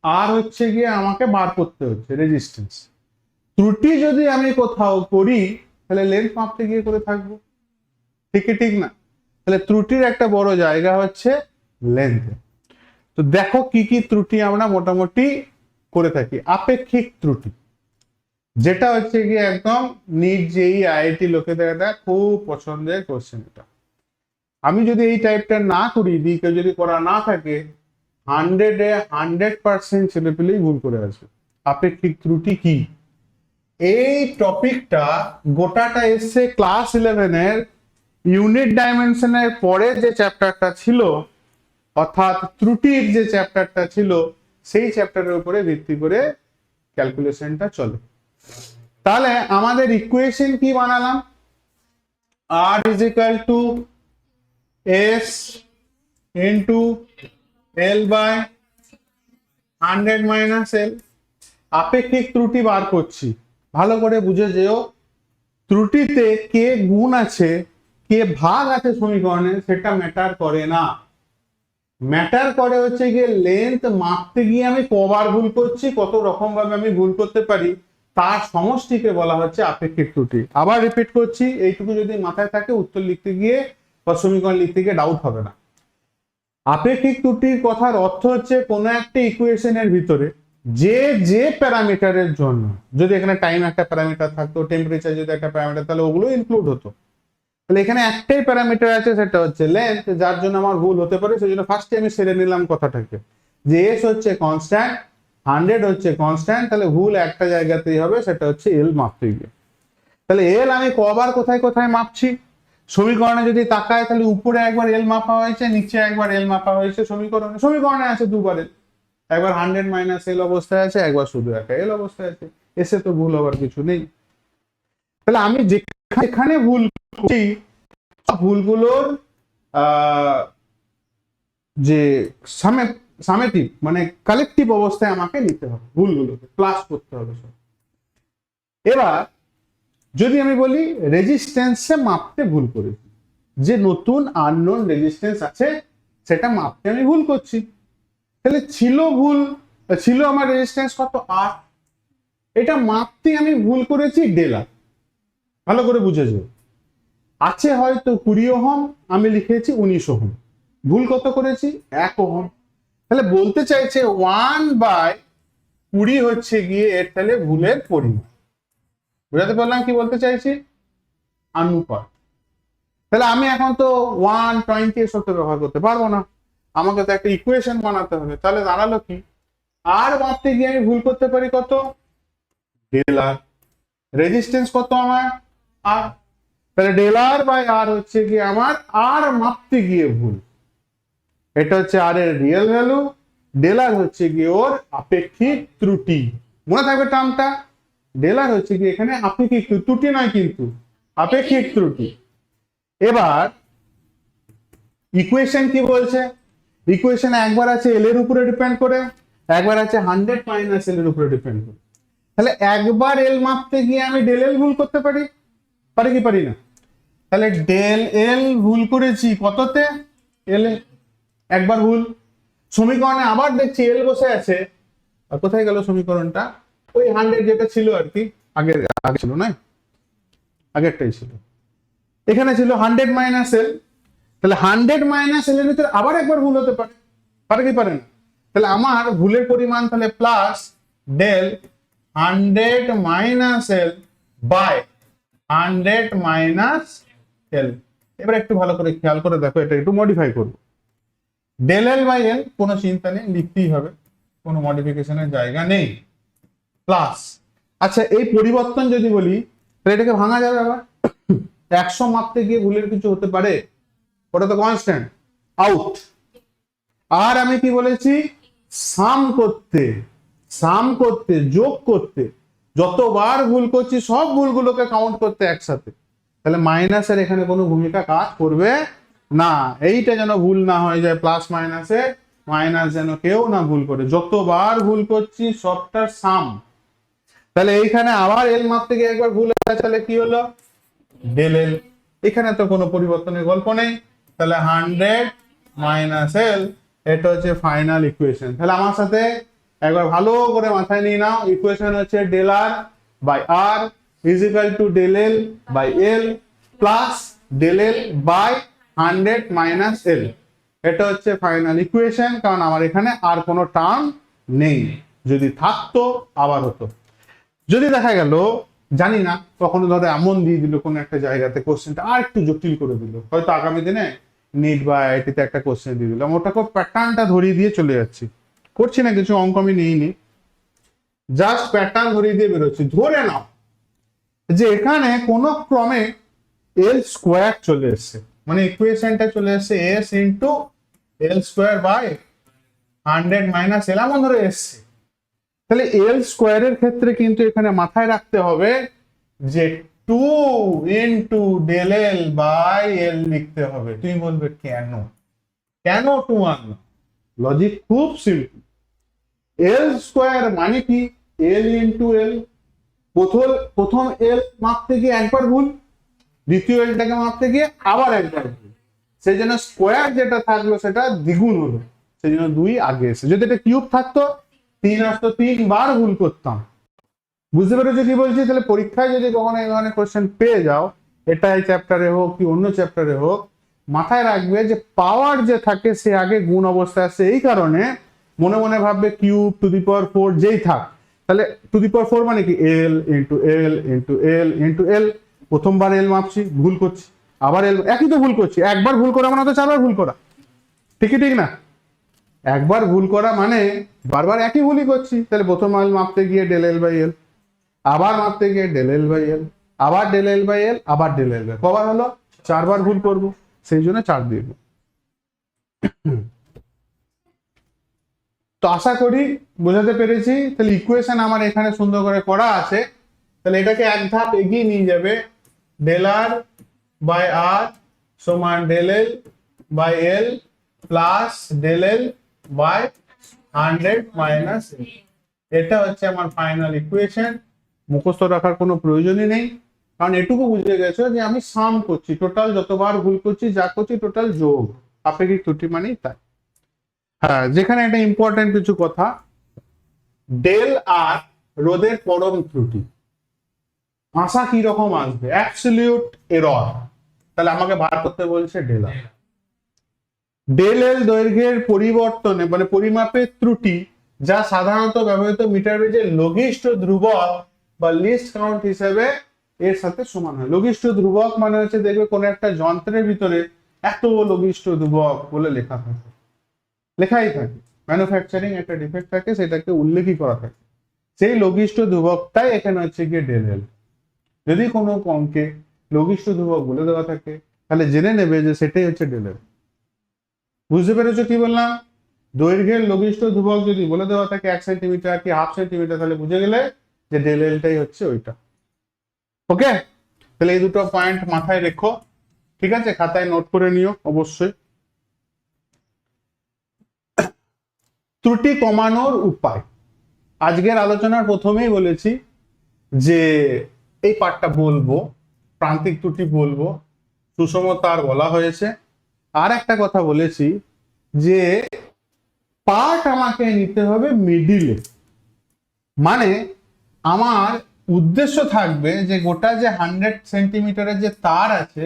আর হচ্ছে গিয়ে আমাকে বার করতে হচ্ছে রেজিস্ট্যান্স। ত্রুটি যদি আমি কোথাও করি তাহলে লেন্থ মাপতে গিয়ে করে থাকবো, ঠিক কি ঠিক না? তাহলে ত্রুটির একটা বড় জায়গা হচ্ছে লেন্থ। তো দেখো কি কি ত্রুটি আমরা মোটামুটি করে থাকি। আপেক্ষিক ত্রুটি, যেটা হচ্ছে গিয়ে একদম নিট জেই আইআইটি লোকেদের একটা খুব পছন্দের কোশ্চেন। এটা আমি যদি এই টাইপটা না করি দিই, কেউ যদি করা না থাকে, 100% ছেলেপেলেই ভুল করে আসবে। আপেক্ষিক ত্রুটি কি, এই টপিকটা গোটাটা এসছে ক্লাস 11-এর ইউনিট ডাইমেনশনের পরে যে চ্যাপ্টারটা ছিল, অর্থাৎ ত্রুটির যে চ্যাপ্টারটা ছিল, সেই চ্যাপ্টারের উপরে ভিত্তি করে ক্যালকুলেশনটা চলে। তাহলে আমাদের ইকুয়েশন কি বানালাম, r is equal to s into l by 100 minus l। আপেক্ষিক ত্রুটি বার করছি, ভালো করে বুঝে যেও। ত্রুটিতে কে গুণ আছে কে ভাগ আছে সমীকরণে সেটা ম্যাটার করে না, ম্যাটার করে হচ্ছে গিয়ে লেন্থ মাপতে গিয়ে আমি কবার ভুল করছি, কত রকম ভাবে আমি ভুল করতে পারি, তার সমষ্টিকে বলা হচ্ছে আপেক্ষিক ত্রুটি। আবার রিপিট করছি, এইটুকু যদি মাথায় থাকে উত্তর লিখতে গিয়ে বা সমীকরণ লিখতে গিয়ে ডাউট হবে না। আপেক্ষিক ত্রুটির কথার অর্থ হচ্ছে কোন একটা ইকুয়েশনের ভিতরে যে যে প্যারামিটারের জন্য, যদি এখানে টাইম একটা প্যারামিটার থাকতো, টেম্পারেচার যদি একটা প্যারামিটার, তাহলে ওগুলো ইনক্লুড হতো। তাহলে এখানে একটাই প্যারামিটার আছে, সেটা হচ্ছে লেন্থ, যার জন্য আমার ভুল হতে পারে। সেই জন্য ফার্স্টে আমি সেরে নিলাম কথাটাকে যে এস হচ্ছে কনস্ট্যান্ট, 100 হচ্ছে কনস্ট্যান্ট, তাহলে ভুল একটা জায়গাতেই হবে, সেটা হচ্ছে এল মাপতে গিয়ে। তাহলে এল আমি কবার কোথায় কোথায় মাপছি, সমীকরণে যদি তাকায় তাহলে উপরে একবার এল মাপা হয়েছে, নিচে একবার এল মাপা হয়েছে। সমীকরণে আছে দুবার এল, একবার 100 মাইনাস এল অবস্থায় আছে, একবার শুধু একটা এল অবস্থায় আছে। এসে তো ভুল হবার কিছু নেই। তাহলে আমি যেখানে ভুল করছি ভুলগুলোর যে সামেটিভ মানে কালেকটিভ অবস্থায় আমাকে নিতে হবে, ভুলগুলোকে প্লাস করতে হবে সব। এবার যদি আমি বলি রেজিস্ট্যান্সে মাপতে ভুল করেছি, যে নতুন আননোন রেজিস্ট্যান্স আছে সেটা মাপতে আমি ভুল করছি, তাহলে ছিল আমার রেজিস্ট্যান্স কত, আর এটা মাপতে আমি ভুল করেছি ডেলা। ভালো করে বুঝেছো, আছে হয়তো 20 ওহম, আমি লিখেছি 19 ওহম, ভুল কত করেছি 1 ওহম। তাহলে বলতে চাইছে 1/20 হচ্ছে গিয়ে এর তাহলে ভুলের পরিমাণ। বুঝাতে পারলাম কি বলতে চাইছি, অনুপাত। তাহলে আমি এখন তো 120 এর সাথে ব্যবহার করতে পারবো না, আমাকে তো একটা ইকুয়েশন বানাতে হবে। তাহলে দাঁড়ালো কি, আর মাপতে গিয়ে আমি ভুল করতে পারি কত, ডেল আর। রেজিস্ট্যান্স কত আমার আর, তাহলে ডেল আর বাই আর হচ্ছে কি আমার আর মাপতে গিয়ে ভুল। এটা হচ্ছে আর এর রিয়েল ভ্যালু, ডেল আর হচ্ছে গিয়ে ওর আপেক্ষিক ত্রুটি। মনে থাকবে টার্মটা, ডেল আর হচ্ছে কি এখানে আপেক্ষিক ত্রুটি নয় কিন্তু আপেক্ষিক ত্রুটি। এবার ইকুয়েশন কি বলছে, ইকুয়েশন একবার আছে এল এর উপরে ডিপেন্ড করে, একবার আছে 100 মাইনাস এল এর উপরে ডিপেন্ড করে। তাহলে একবার এল মাপতে গিয়ে আমি ডেল এল ভুল করতে পারি কি পারি না? তাহলে ডেল এল ভুল করেছি কততে, এল এ, একবার ভুল। সমীকরণে আবার দেখছি এল বসে আছে, আর কোথায় গেল সমীকরণটা, ওই 100 যেটা ছিল আর কি, আগে ছিল না, আগেরটাই ছিল, এখানে ছিল 100 মাইনাস এল। তাহলে 100 মাইনাস এল এর ভিতরে আবার একবার ভুল হতে পারে কি পারে না? তাহলে আমার ভুলের পরিমাণ তাহলে plus del 100 minus L by 100 minus L. এবার একটু ভালো করে খেয়াল করে দেখো, এটা একটু মডিফাই করবো। ডেল এল বাই এল কোনো চিন্তা নেই, লিখতেই হবে, কোনো মডিফিকেশনের জায়গা নেই, প্লাস। আচ্ছা এই পরিবর্তন যদি বলি তাহলে এটাকে ভাঙা যাবে আবার, 100 মাপতে গিয়ে ভুলের কিছু হতে পারে, ওটা তো কনস্ট্যান্ট আউট। আর আমি কি বলেছি, সাম করতে যোগ করতে, যতবার ভুল করছি সব ভুলগুলোকে কাউন্ট করতে একসাথে, তাহলে মাইনাসের এখানে কোনো ভূমিকা কাজ করবে না। এইটা যেন ভুল না হয়ে যায়, প্লাস মাইনাসে মাইনাস যেন কেউ না ভুল করে, যতবার ভুল করছি সবটার সাম। তাহলে এইখানে আবার এল মাপতে গিয়ে একবার ভুল হয়ে গেছে, তাহলে কি হলো ডেল এল। এখানে তো কোনো পরিবর্তনের গল্প নেই, তাহলে 100 মাইনাস এল, এটা হচ্ছে ফাইনাল ইকুয়েশন। তাহলে আমার সাথে একবার ভালো করে মাথায় নিয়ে নাও, ইকুয়েশন হচ্ছে del R by R is equal to del L by L plus del L by 100 minus L. এটা হচ্ছে ফাইনাল ইকুয়েশন, কারণ আমার এখানে আর কোনো টার্ম নেই। যদি থাকতো আবার হতো। যদি দেখা গেল জানি না, কখনো ধরো এমন দিয়ে দিল কোনো একটা জায়গাতে কোশ্চেনটা আর একটু জটিল করে দিল, হয়তো আগামী দিনে নিট বা আইআইটিতে একটা কোশ্চেন দিয়ে দিলাম, ওটাকে প্যাটার্নটা ধরিয়ে দিয়ে চলে যাচ্ছি, করছি না কিছু, অঙ্ক আমি নিইনি, জাস্ট প্যাটার্ন ধরিয়ে দিয়ে বেরোচ্ছি। ধরে নাও যে এখানে কোনো ক্রমে এল স্কোয়ার চলে এসছে, মানে ইকুয়েশনটা চলে এসছে S into L square by 100 minus L, এমন ধরে এসছে। তাহলে এল স্কোয়ারের ক্ষেত্রে কিন্তু এখানে মাথায় রাখতে হবে যে 2 into del L by L লিখতে হবে। তুমি বলবে কেন, কেন 2 আনলো? লজিক খুব সিম্পল। এল স্কোয়ার মানে কি এল ইন্টু এল, প্রথম এল মাপতে গিয়ে একবার ভুল, দ্বিতীয় এলটাকে মাপতে গিয়ে আবার একবার ভুল, সেই জন্য স্কোয়ার যেটা থাকলো সেটা দ্বিগুণ হলো, সেই জন্য 2 আগে এসে। যদি এটা কিউব থাকতো 3 আসতো, 3 বার ভুল করতাম। বুঝতে পেরেছো কি বলছি? তাহলে পরীক্ষায় যদি কখনো এই ধরনের কোশ্চেন পেয়ে যাও, এটা এই চ্যাপ্টারে হোক কি অন্য চ্যাপ্টারে হোক, মাথায় রাখবে যে পাওয়ার যে থাকে সে আগে গুণ অবস্থায় আসে। এই কারণে মনে মনে ভাববে কিউব টু দি পাওয়ার 4 যেই থাক, তাহলে টু দি পাওয়ার 4 মানে কি L into L into L into L. প্রথমবার এল মাপছি ভুল করছি, আবার এল, একই তো ভুল করছি। একবার ভুল করা মানে তো 4বার ভুল করা, ঠিকই ঠিক না? একবার ভুল করা মানে বারবার একই ভুলই করছি। তাহলে প্রথম এল মাপতে গিয়ে ডেল এল বাই এল, আবার মাপতে গিয়ে ডেল এল বাই এল, আবার ডেল এল বাই এল, আবার ডেল এল বাই, কবার হলো? 4বার ভুল করব, সেই জন্য 4 দিয়ে দেব। তো আশা করি বোঝাতে পেরেছি। তাহলে ইকুয়েশন আমার এখানে সুন্দর করে করা আছে, তাহলে এটাকে এক ধাপ এগিয়ে নিয়ে যাবে। ডেল আর বাই আর সমান del L by L plus del L by 100 minus L. এটা হচ্ছে আমার ফাইনাল ইকুয়েশন। মুখস্থ রাখার কোনো প্রয়োজনই নেই, কারণ এটুকু বুঝে গেছো যে আমি সাম করছি, টোটাল যতবার ভুল করছি যা করছি টোটাল যোগ, আপেক্ষিক ত্রুটি মানেই তাই। হ্যাঁ, যেখানে একটা ইম্পর্টেন্ট কিছু কথা, ডেল আর রোধের পরম ত্রুটি আশা কি রকম আসবে? Absolute error. তাহলে আমাকে বার করতে বলছে ডেল আর। ডেল এল দৈর্ঘ্যের পরিবর্তনে মানে পরিমাপের ত্রুটি, যা সাধারণত ব্যবহৃত মিটার বেজের লঘিষ্ঠ ধ্রুবক বা লিস্ট কাউন্ট হিসেবে এর সাথে সমান হয়। লঘিষ্ঠ ধ্রুবক মানে হচ্ছে দেখবে কোন একটা যন্ত্রের ভিতরে এত লঘিষ্ঠ ধ্রুবক বলে লেখা থাকে, লেখাই থাকে, ম্যানুফ্যাকচারিং একটা ডিফেক্ট থাকে, সেটাকে উল্লেখই করা থাকে, সেই লঘিষ্ঠ ধ্রুবকটাই এখানে হচ্ছে গিয়ে ডেল এল। যদি কোনো অঙ্কে লঘিষ্ঠ ধ্রুবক বলে দেওয়া থাকে তাহলে জেনে নেবে যে সেটাই হচ্ছে ডেল এল। বুঝতে পেরেছো কি বললাম? দৈর্ঘ্যের লঘিষ্ঠ ধ্রুবক যদি বলে দেওয়া থাকে 1 সেন্টিমিটার কি হাফ সেন্টিমিটার, তাহলে বুঝে গেলে যে ডেল এলটাই হচ্ছে ওইটা। ওকে, তাহলে এই দুটো পয়েন্ট মাথায় রেখো, ঠিক আছে? খাতায় নোট করে নিও অবশ্যই। ত্রুটি কমানোর উপায়, আজকের আলোচনার প্রথমেই বলেছি যে এই পার্টটা বলবো, প্রান্তিক ত্রুটি বলবো, সুষমতার বলা হয়েছে। আর একটা কথা বলেছি যে পার্ট আমাকে নিতে হবে মিডিলে, মানে আমার উদ্দেশ্য থাকবে যে গোটা যে 100 সেন্টিমিটারের যে তার আছে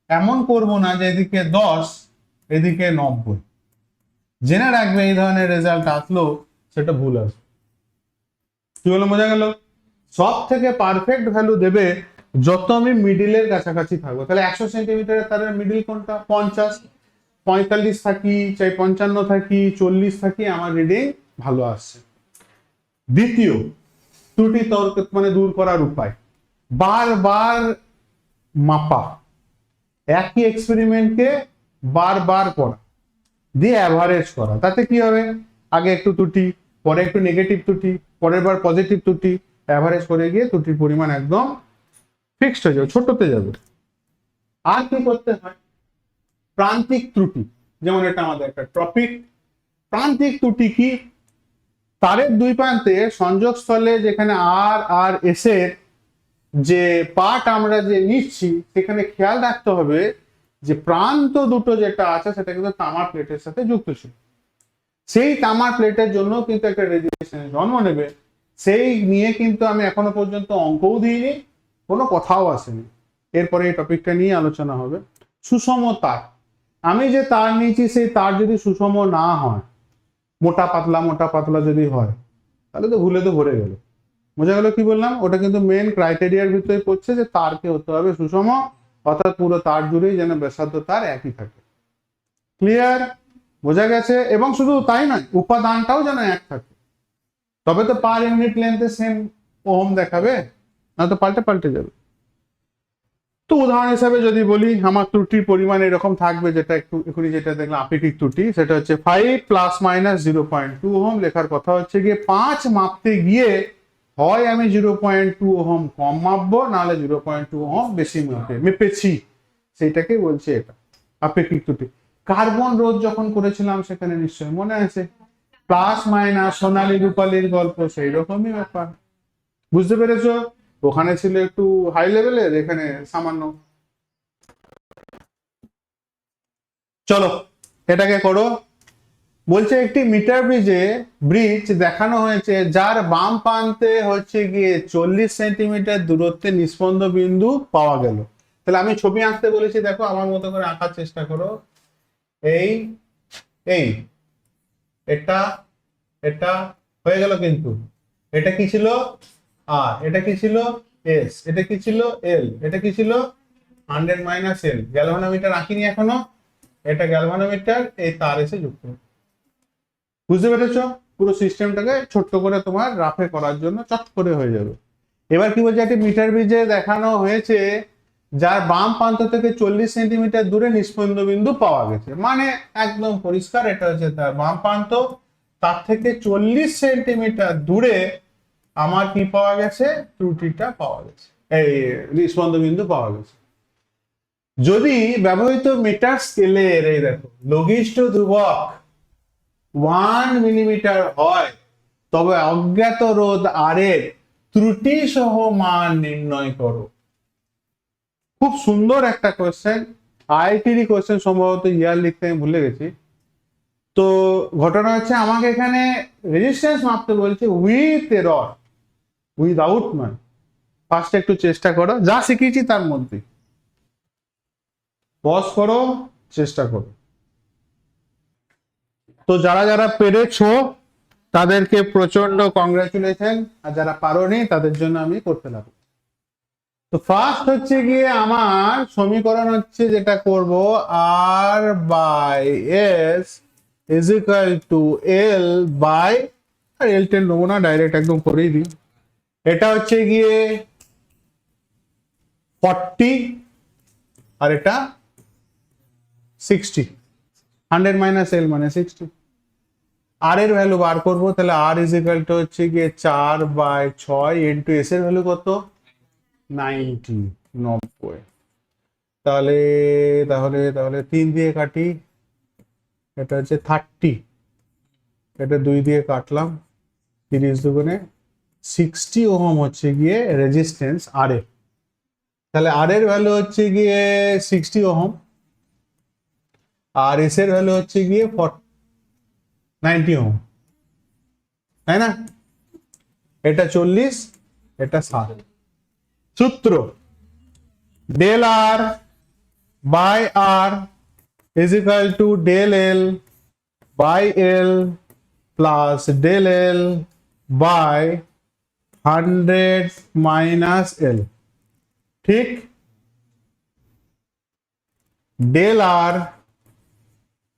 এমন করব না যে এদিকে 10 এদিকে 90। জেনে রাখবে এই ধরনের রেজাল্ট আসলো সেটা ভুল আসবে। কি বলে বোঝা গেল? সব থেকে পারফেক্ট ভ্যালু দেবে যত আমি মিডিলের কাছাকাছি থাকবো। তাহলে 100 সেন্টিমিটারের তারের মিডিল কোনটা? 50। 45 থাকি চাই 55 থাকি 40 থাকি, আমার রিডিং ভালো আসছে। দ্বিতীয় ত্রুটি তর্ক মানে দূর করার উপায়, বারবার মাপা, একই এক্সপেরিমেন্টকে বারবার করা, দিয়ে অ্যাভারেজ করা। তাতে কি হবে? আগে একটু ত্রুটি, পরে একটু নেগেটিভ ত্রুটি, পরের বার পজিটিভ ত্রুটি, অ্যাভারেজ করে গিয়ে ত্রুটির পরিমাণ একদম ফিক্সড হয়ে যাবে, ছোটতে যাবে। আর কি করতে হয়? প্রান্তিক ত্রুটি, যেমন এটা আমাদের একটা টপিক। প্রান্তিক ত্রুটি কি? তারের দুই প্রান্তে সংযোগস্থলে যেখানে আর আর এস এর যে পার্ট আমরা যে নিচ্ছি, সেখানে খেয়াল রাখতে হবে যে প্রান্ত দুটো যেটা আছে সেটা কিন্তু তামার প্লেটের সাথে যুক্ত ছিল। সেই তামার প্লেটের জন্য কিন্তু একটা রেজিস্ট্যান্স জন্ম নেবে। সেই নিয়ে কিন্তু আমি এখনো পর্যন্ত অঙ্কও দিইনি, কোনো কথাও আসেনি। এরপরে এই টপিকটা নিয়ে আলোচনা হবে। সুষম তার, আমি যে তার নিয়েছি সেই তার যদি সুষম না হয়, মোটা পাতলা যদি হয়, তাহলে তো ভুলে তো ভরে গেল। বোঝা গেল কি বললাম? ওটা কিন্তু মেন ক্রাইটেরিয়ার ভিতরে পড়ছে যে তারকে হতে হবে সুষম, অর্থাৎ পুরো তার জুড়েই যেন ব্যাসার্ধ তার একই থাকে। ক্লিয়ার? বোঝা গেছে? এবং শুধু তাই নয়, উপাদানটাও যেন এক থাকে, তবে তো পার ইউনিট লেন্থে সেম ওহম দেখাবে, না তো পাল্টে পাল্টে যাবে। তো উদাহরণ হিসাবে যদি বলি, আমার ত্রুটির পরিমাণ এরকম থাকবে, যেটা একটু এখনই যেটা দেখলাম আপেক্ষিক ত্রুটি, সেটা হচ্ছে 5 ± 0.2 ওহম। লেখার কথা হচ্ছে গিয়ে 5 মাপতে গিয়ে হয় আমি 0.2 ওহম কম মাপবো, নাহলে 0.2 ওহম বেশি মেপেছি, সেইটাকে বলছে এটা আপেক্ষিক ত্রুটি। কার্বন রোধ যখন করেছিলাম সেখানে নিশ্চয়ই মনে আছে, প্লাস মাইনাস সোনালী রূপালীর গল্প, সেই রকমই ব্যাপার। বুঝতে পেরেছো? ওখানে ছিল একটু হাই লেভেলের, এখানে সামান্য। চলো এটাকে করো। বলছে একটি মিটার ব্রিজ দেখানো হয়েছে যার বাম প্রান্তে হচ্ছে গিয়ে 40 সেন্টিমিটার দূরত্বে নিস্পন্দ বিন্দু পাওয়া গেল। তাহলে আমি ছবি আঁকতে বলেছি, দেখো আমার মতো করে আঁকার চেষ্টা করো। এই এই এটা এটা হয়ে গেল, কিন্তু এটা কি ছিল? আর এটা কি ছিল? এস। এটা কি ছিল? এল। এটা কি ছিল? 100 মাইনাস এল। গ্যালভানোমিটার আঁকিনি এখনো, এটা গ্যালভানোমিটার, এই তার এসে যুক্ত। বুঝতে পেরেছো? পুরো সিস্টেমটাকে ছোট্ট করে তোমার রাফে করার জন্য চট করে হয়ে যাবে। এবার কি বলছে, একটি মিটার ব্রিজে দেখানো হয়েছে যার বাম প্রান্ত থেকে 40 সেন্টিমিটার দূরে নিস্পন্দ বিন্দু পাওয়া গেছে। মানে একদম পরিষ্কার, এটা হচ্ছে তার বাম প্রান্ত, তার থেকে 40 সেন্টিমিটার দূরে আমার কি পাওয়া গেছে? ত্রুটিটা পাওয়া গেছে, এই নিস্পন্দ বিন্দু পাওয়া গেছে। যদি ব্যবহৃত মিটার স্কেলের এই দেখো লঘিষ্ঠ ধ্রুবক 1 মিলিমিটার হয়, তবে অজ্ঞাত রোধ আর এর ত্রুটি সহ মান নির্ণয় করো। খুব সুন্দর একটা কোয়েশ্চেন, আইআইটির কোয়েশ্চেন, সম্ভবত ইয়ার লিখতে আমি ভুলে গেছি। তো ঘটনা হচ্ছে, আমাকে এখানে রেজিস্ট্যান্স মাপতে বলছে উইথ এরর, উইদাউট নয়। ফার্স্ট একটু চেষ্টা করো, যা শিখিয়েছি তার মধ্যে পজ করো, চেষ্টা করো। তো যারা যারা পেরেছো তাদেরকে প্রচন্ড কংগ্রাচুলেশন, আর যারা পারোনি তাদের জন্য আমি করতে লাগবো। তো ফার্স্ট হচ্ছে গিয়ে আমার সমীকরণ হচ্ছে, যেটা করব, R by S is equal to L by, আর এল টেন নেবো না, ডাইরেক্ট একদম করেই দিই। এটা হচ্ছে গিয়ে 40, আর এটা 60। 100 মাইনাস এল মানে 60। আর এর ভ্যালু বার করবো, তাহলে আর ইজ ইকুয়াল টু হচ্ছে গিয়ে 4/6 ইন্টু এস এর ভ্যালু কত? 90। তাহলে তাহলে তাহলে 3 দিয়ে কাটি, এটা হচ্ছে 30, এটা 2 দিয়ে কাটলাম, 30 দুগুণে 60 ওহম হচ্ছে গিয়ে রেজিস্ট্যান্স আর এর। তাহলে আর এর ভ্যালু হচ্ছে গিয়ে 60 ওহম, আর এস এর ভ্যালু হচ্ছে গিয়ে 90 ওহম, তাই না? এটা 40, এটা 60। সূত্র del R by R is equal to del L by L plus del L by 100 minus L। ঠিক? del R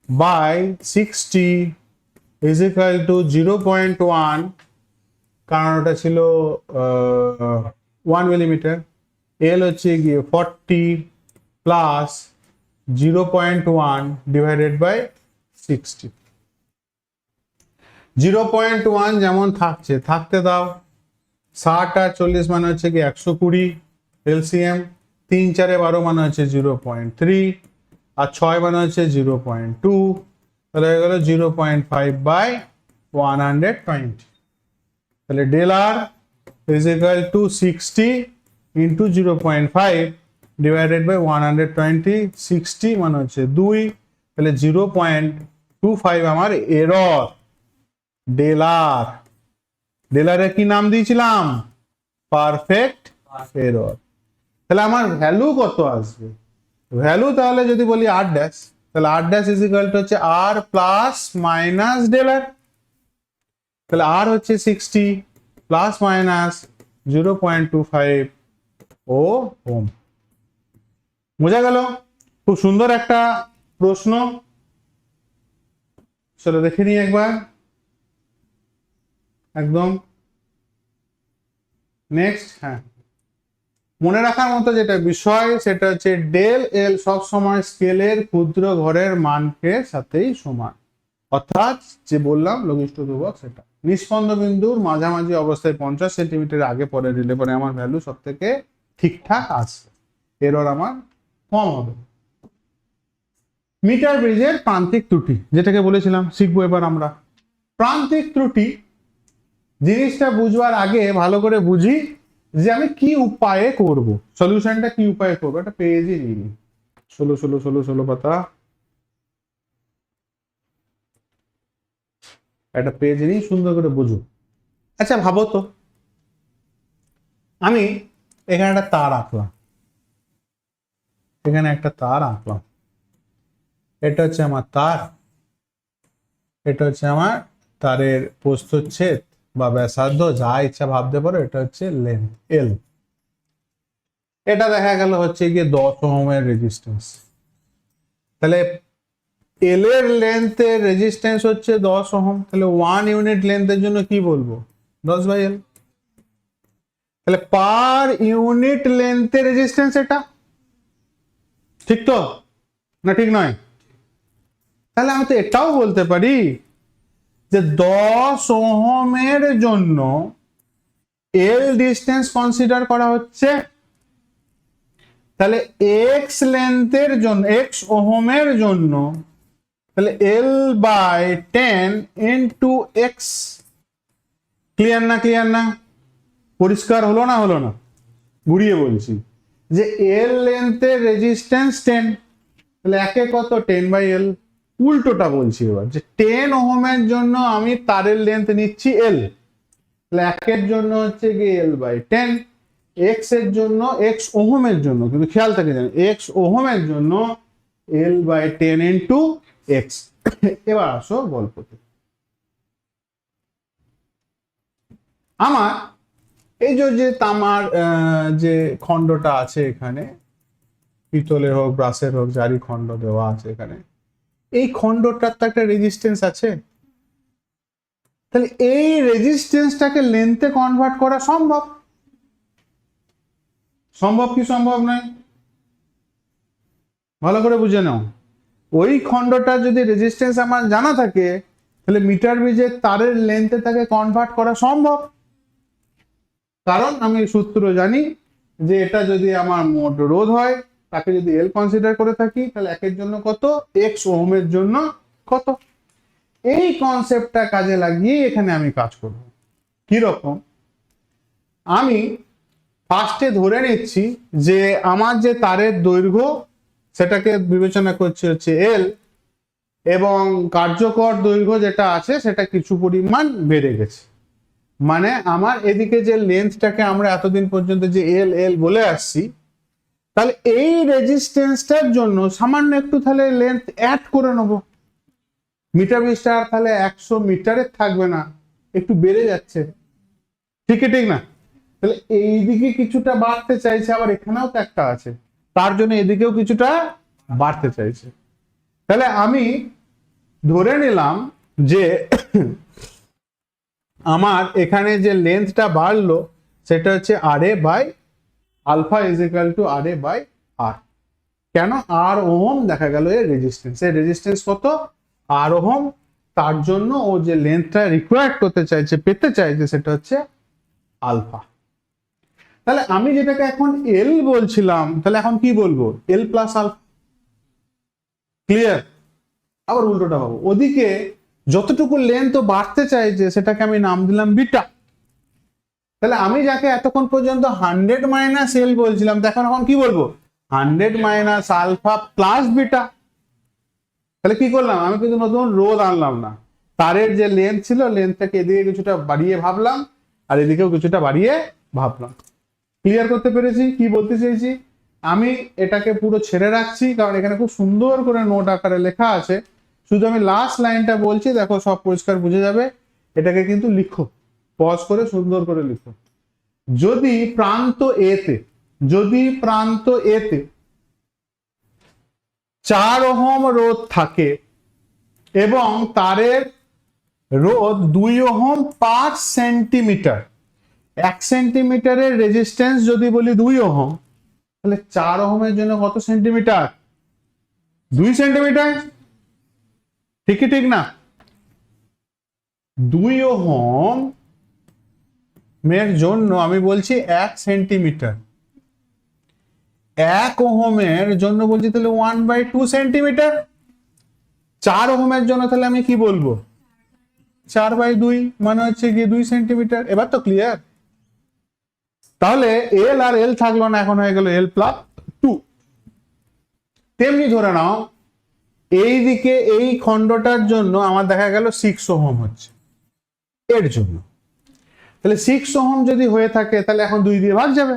by 60 is equal to 0.1, কারণ ওটা ছিল 1 মিলিমিটার। L হচ্ছে গিয়ে 40 প্লাস 0.1 ডিভাইডেড বাই 60। 0.1 যেমন থাকছে থাকতে দাও, 60 আর 40 মানে হচ্ছে কি 120 এলসিএম, 3 4 12 মানে হচ্ছে 0.3 আর 6 মানে হচ্ছে 0.2, তাহলে হয়ে গেল 0.5 বাই 120। তাহলে del R is equal to 60 into 0.5 divided by 120, 60 মানে হচ্ছে 2, তাহলে 0.25 আমার এরর। ডেলার, ডেলারে কি নাম দিয়েছিলাম? Perfect error. তাহলে আমার ভ্যালু কত আসবে? ভ্যালু তাহলে যদি বলি আর ড্যাশ, তাহলে আর ড্যাশ ইজ ইকুয়াল টু হচ্ছে আর প্লাস মাইনাস ডেলার। তাহলে আর হচ্ছে 60 প্লাস মাইনাস 0.25 ওহম। বোঝা গেল? খুব সুন্দর একটা প্রশ্ন, চলো দেখে নিই একবার একদম। নেক্সট, হ্যাঁ, মনে রাখার মতো যেটা বিষয় সেটা হচ্ছে ডেল এল সব সময় স্কেলের ক্ষুদ্র ঘরের মানকে সাথেই সমান, অর্থাৎ যে বললাম লঘিষ্ঠ ধ্রুবক সেটা নিষ্পন্দ বিন্দুর মাঝামাঝি অবস্থায় 50 সেন্টিমিটার আগে পরে দিলে পরে আমার ভ্যালু সব থেকে ঠিকঠাক আসবে, এরর আমার কম হবে। মিটার ব্রিজের প্রান্তিক ত্রুটি যেটাকে বলেছিলাম শিখবো এবার আমরা। প্রান্তিক ত্রুটি জিনিসটা বুঝবার আগে ভালো করে বুঝি যে আমি কি উপায়ে করব, সলিউশনটা কি উপায়ে করবো। একটা পেজই নিই, 16 পাতা, একটা পেজ নিই, সুন্দর করে বুঝো। আচ্ছা ভাবো তো, আমি এখানে একটা তার আঁকলাম, এখানে একটা তার আঁকলাম, এটা হচ্ছে আমার তার, এটা হচ্ছে আমার তারের প্রস্থচ্ছেদ বা ব্যাসার্ধ, যা ইচ্ছা ভাবতে পারো, এটা হচ্ছে লেন্থ এল। এটা দেখা গেল হচ্ছে গিয়ে 10 ওহমের রেজিস্ট্যান্স। তাহলে এল এর লেন্থের রেজিস্ট্যান্স হচ্ছে 10 ওহম, তাহলে 1 ইউনিট লেন্থের জন্য কি বলবো? 10 বাই এল। তাহলে পার ইউনিট লেন্থের রেজিস্ট্যান্স এটা, ঠিক তো না ঠিক নয়? তাহলে আমি তো এটাও বলতে পারি যে 10 ওহমের জন্য এল ডিস্টেন্স কনসিডার করা হচ্ছে, তাহলে এক্স লেন্থের জন্য, এক্স ওহমের জন্য, তাহলে L by 10 into X. Clear না? ক্লিয়ার না? পরিষ্কার হলো না? হলো না? ঘুরিয়ে বলছি যে এল লেন্থের রেজিস্ট্যান্স 10, তাহলে একে কত? 10 বাই এল। উল্টোটা বলছি এবার, যে 10 ওহমের জন্য আমি তারের লেন্থ নিচ্ছি এল, তাহলে একের জন্য হচ্ছে কি এল বাই 10, এক্স এর জন্য, এক্স ওহমের জন্য, কিন্তু খেয়াল থাকে জানেন এক্স ওহমের জন্য এল বাই 10 ইন্টু এক্স। এবার আসো গল্পতে। আমার এই যে তামার যে খণ্ডটা আছে এখানে, পিতলের হোক ব্রাসের হোক যারই খণ্ড দেওয়া আছে এখানে, এই খণ্ডটার তো একটা রেজিস্ট্যান্স আছে, তাহলে এই রেজিস্ট্যান্সটাকে লেন্থে কনভার্ট করা সম্ভব। সম্ভব কি সম্ভব নয়? ভালো করে বুঝে নাও। ওই খণ্ডটা যদি রেজিস্ট্যান্স আমার জানা থাকে, তাহলে মিটার ব্রিজের তারের লেন্থে তাকে কনভার্ট করা সম্ভব, কারণ আমি সূত্র জানি যে এটা যদি আমার মোট রোধ হয়, তাকে যদি এল কনসিডার করে থাকি, তাহলে একের জন্য কত? এক্স ওহমের জন্য কত? এই কনসেপ্টটা কাজে লাগিয়ে এখানে আমি কাজ করব। কি রকম? আমি ফার্স্টে ধরে নিচ্ছি যে আমার যে তারের দৈর্ঘ্য সেটাকে বিবেচনা করছি হচ্ছে এল, এবং কার্যকর দৈর্ঘ্য যেটা আছে সেটা কিছু পরিমাণ বেড়ে গেছে, মানে আমার এদিকে যে লেন্থটাকে আমরা এতদিন পর্যন্ত যে এল এল বলে আসছি, তাহলে এই রেজিস্ট্যান্সটার জন্য সামান্য একটু তাহলে লেন্থ অ্যাড করে নেব। মিটার ব্রিজটা তাহলে 100 মিটারের থাকবে না, একটু বেড়ে যাচ্ছে, ঠিক না? তাহলে এইদিকে কিছুটা বাড়তে চাইছে, আবার এখানেও তো একটা আছে, তার জন্য এদিকেও কিছুটা বাড়তে চাইছে। তাহলে আমি ধরে নিলাম যে আমার এখানে যে লেন্থটা বাড়লো সেটা হচ্ছে R A by alpha is equal to R A by R. কেন? আর ওহম দেখা গেল এর রেজিস্ট্যান্স, এর রেজিস্ট্যান্স কত? আর ওহম। তার জন্য ও যে লেন্থটা রিকোয়ার্ড করতে চাইছে, পেতে চাইছে, সেটা হচ্ছে আলফা। তাহলে আমি যেটাকে এখন এল বলছিলাম, তাহলে এখন কি বলবো? এল প্লাস আলফা। ক্লিয়ার? আবার উল্টোটা পাবো, ওদিকে যতটুকু লেন্থ বাড়তে চাইছে সেটাকে আমি নাম দিলাম বিটা। তাহলে আমি যাকে এতক্ষণ পর্যন্ত 100 মাইনাস এল বলছিলাম, দেখুন এখন কি বলবো? 100 মাইনাস আলফা প্লাস বিটা। তাহলে কি করলাম? আমি কিন্তু নতুন রোধ আনলাম না, তারের যে লেন্থ ছিল লেন্থটাকে এদিকে কিছুটা বাড়িয়ে ভাবলাম আর এদিকেও কিছুটা বাড়িয়ে ভাবলাম। ক্লিয়ার করতে পেরেছি কি বলতে চাইছি? আমি এটাকে পুরো ছেড়ে রাখছি কারণ এখানে খুব সুন্দর করে নোট আকারে লেখা আছে, শুধু আমি লাস্ট লাইনটা বলছি, দেখো সব পরিষ্কার বুঝে যাবে। এটাকে কিন্তু লিখো, পজ করে সুন্দর করে লিখো। যদি প্রান্ত এতে 4 ওহম রোধ থাকে এবং তারের রোধ 2 ওহম পার সেন্টিমিটার, 1 সেন্টিমিটারের রেজিস্ট্যান্স যদি বলি 2 ওহম, তাহলে 4 ওহমের জন্য কত সেন্টিমিটার? 2 সেন্টিমিটার। ঠিকই ঠিক না? 2 ওহম এর জন্য আমি বলছি 1 সেন্টিমিটার, 1 ওহমের জন্য বলছি তাহলে 1/2 সেন্টিমিটার। 4 ওহমের জন্য তাহলে আমি কি বলবো? 4/2 মানে হচ্ছে গিয়ে 2 সেন্টিমিটার। এবার তো ক্লিয়ার? তাহলে এল আর এল থাকলো না, এখন হয়ে গেল এল প্লাস 2। তেমনি ধরে নাও এই দিকে এই খণ্ডটার জন্য আমার দেখা গেল 6 ওহম হচ্ছে এর জন্য। তাহলে 6 ওহম যদি হয়ে থাকে তাহলে এখন 2 দিয়ে ভাগ যাবে,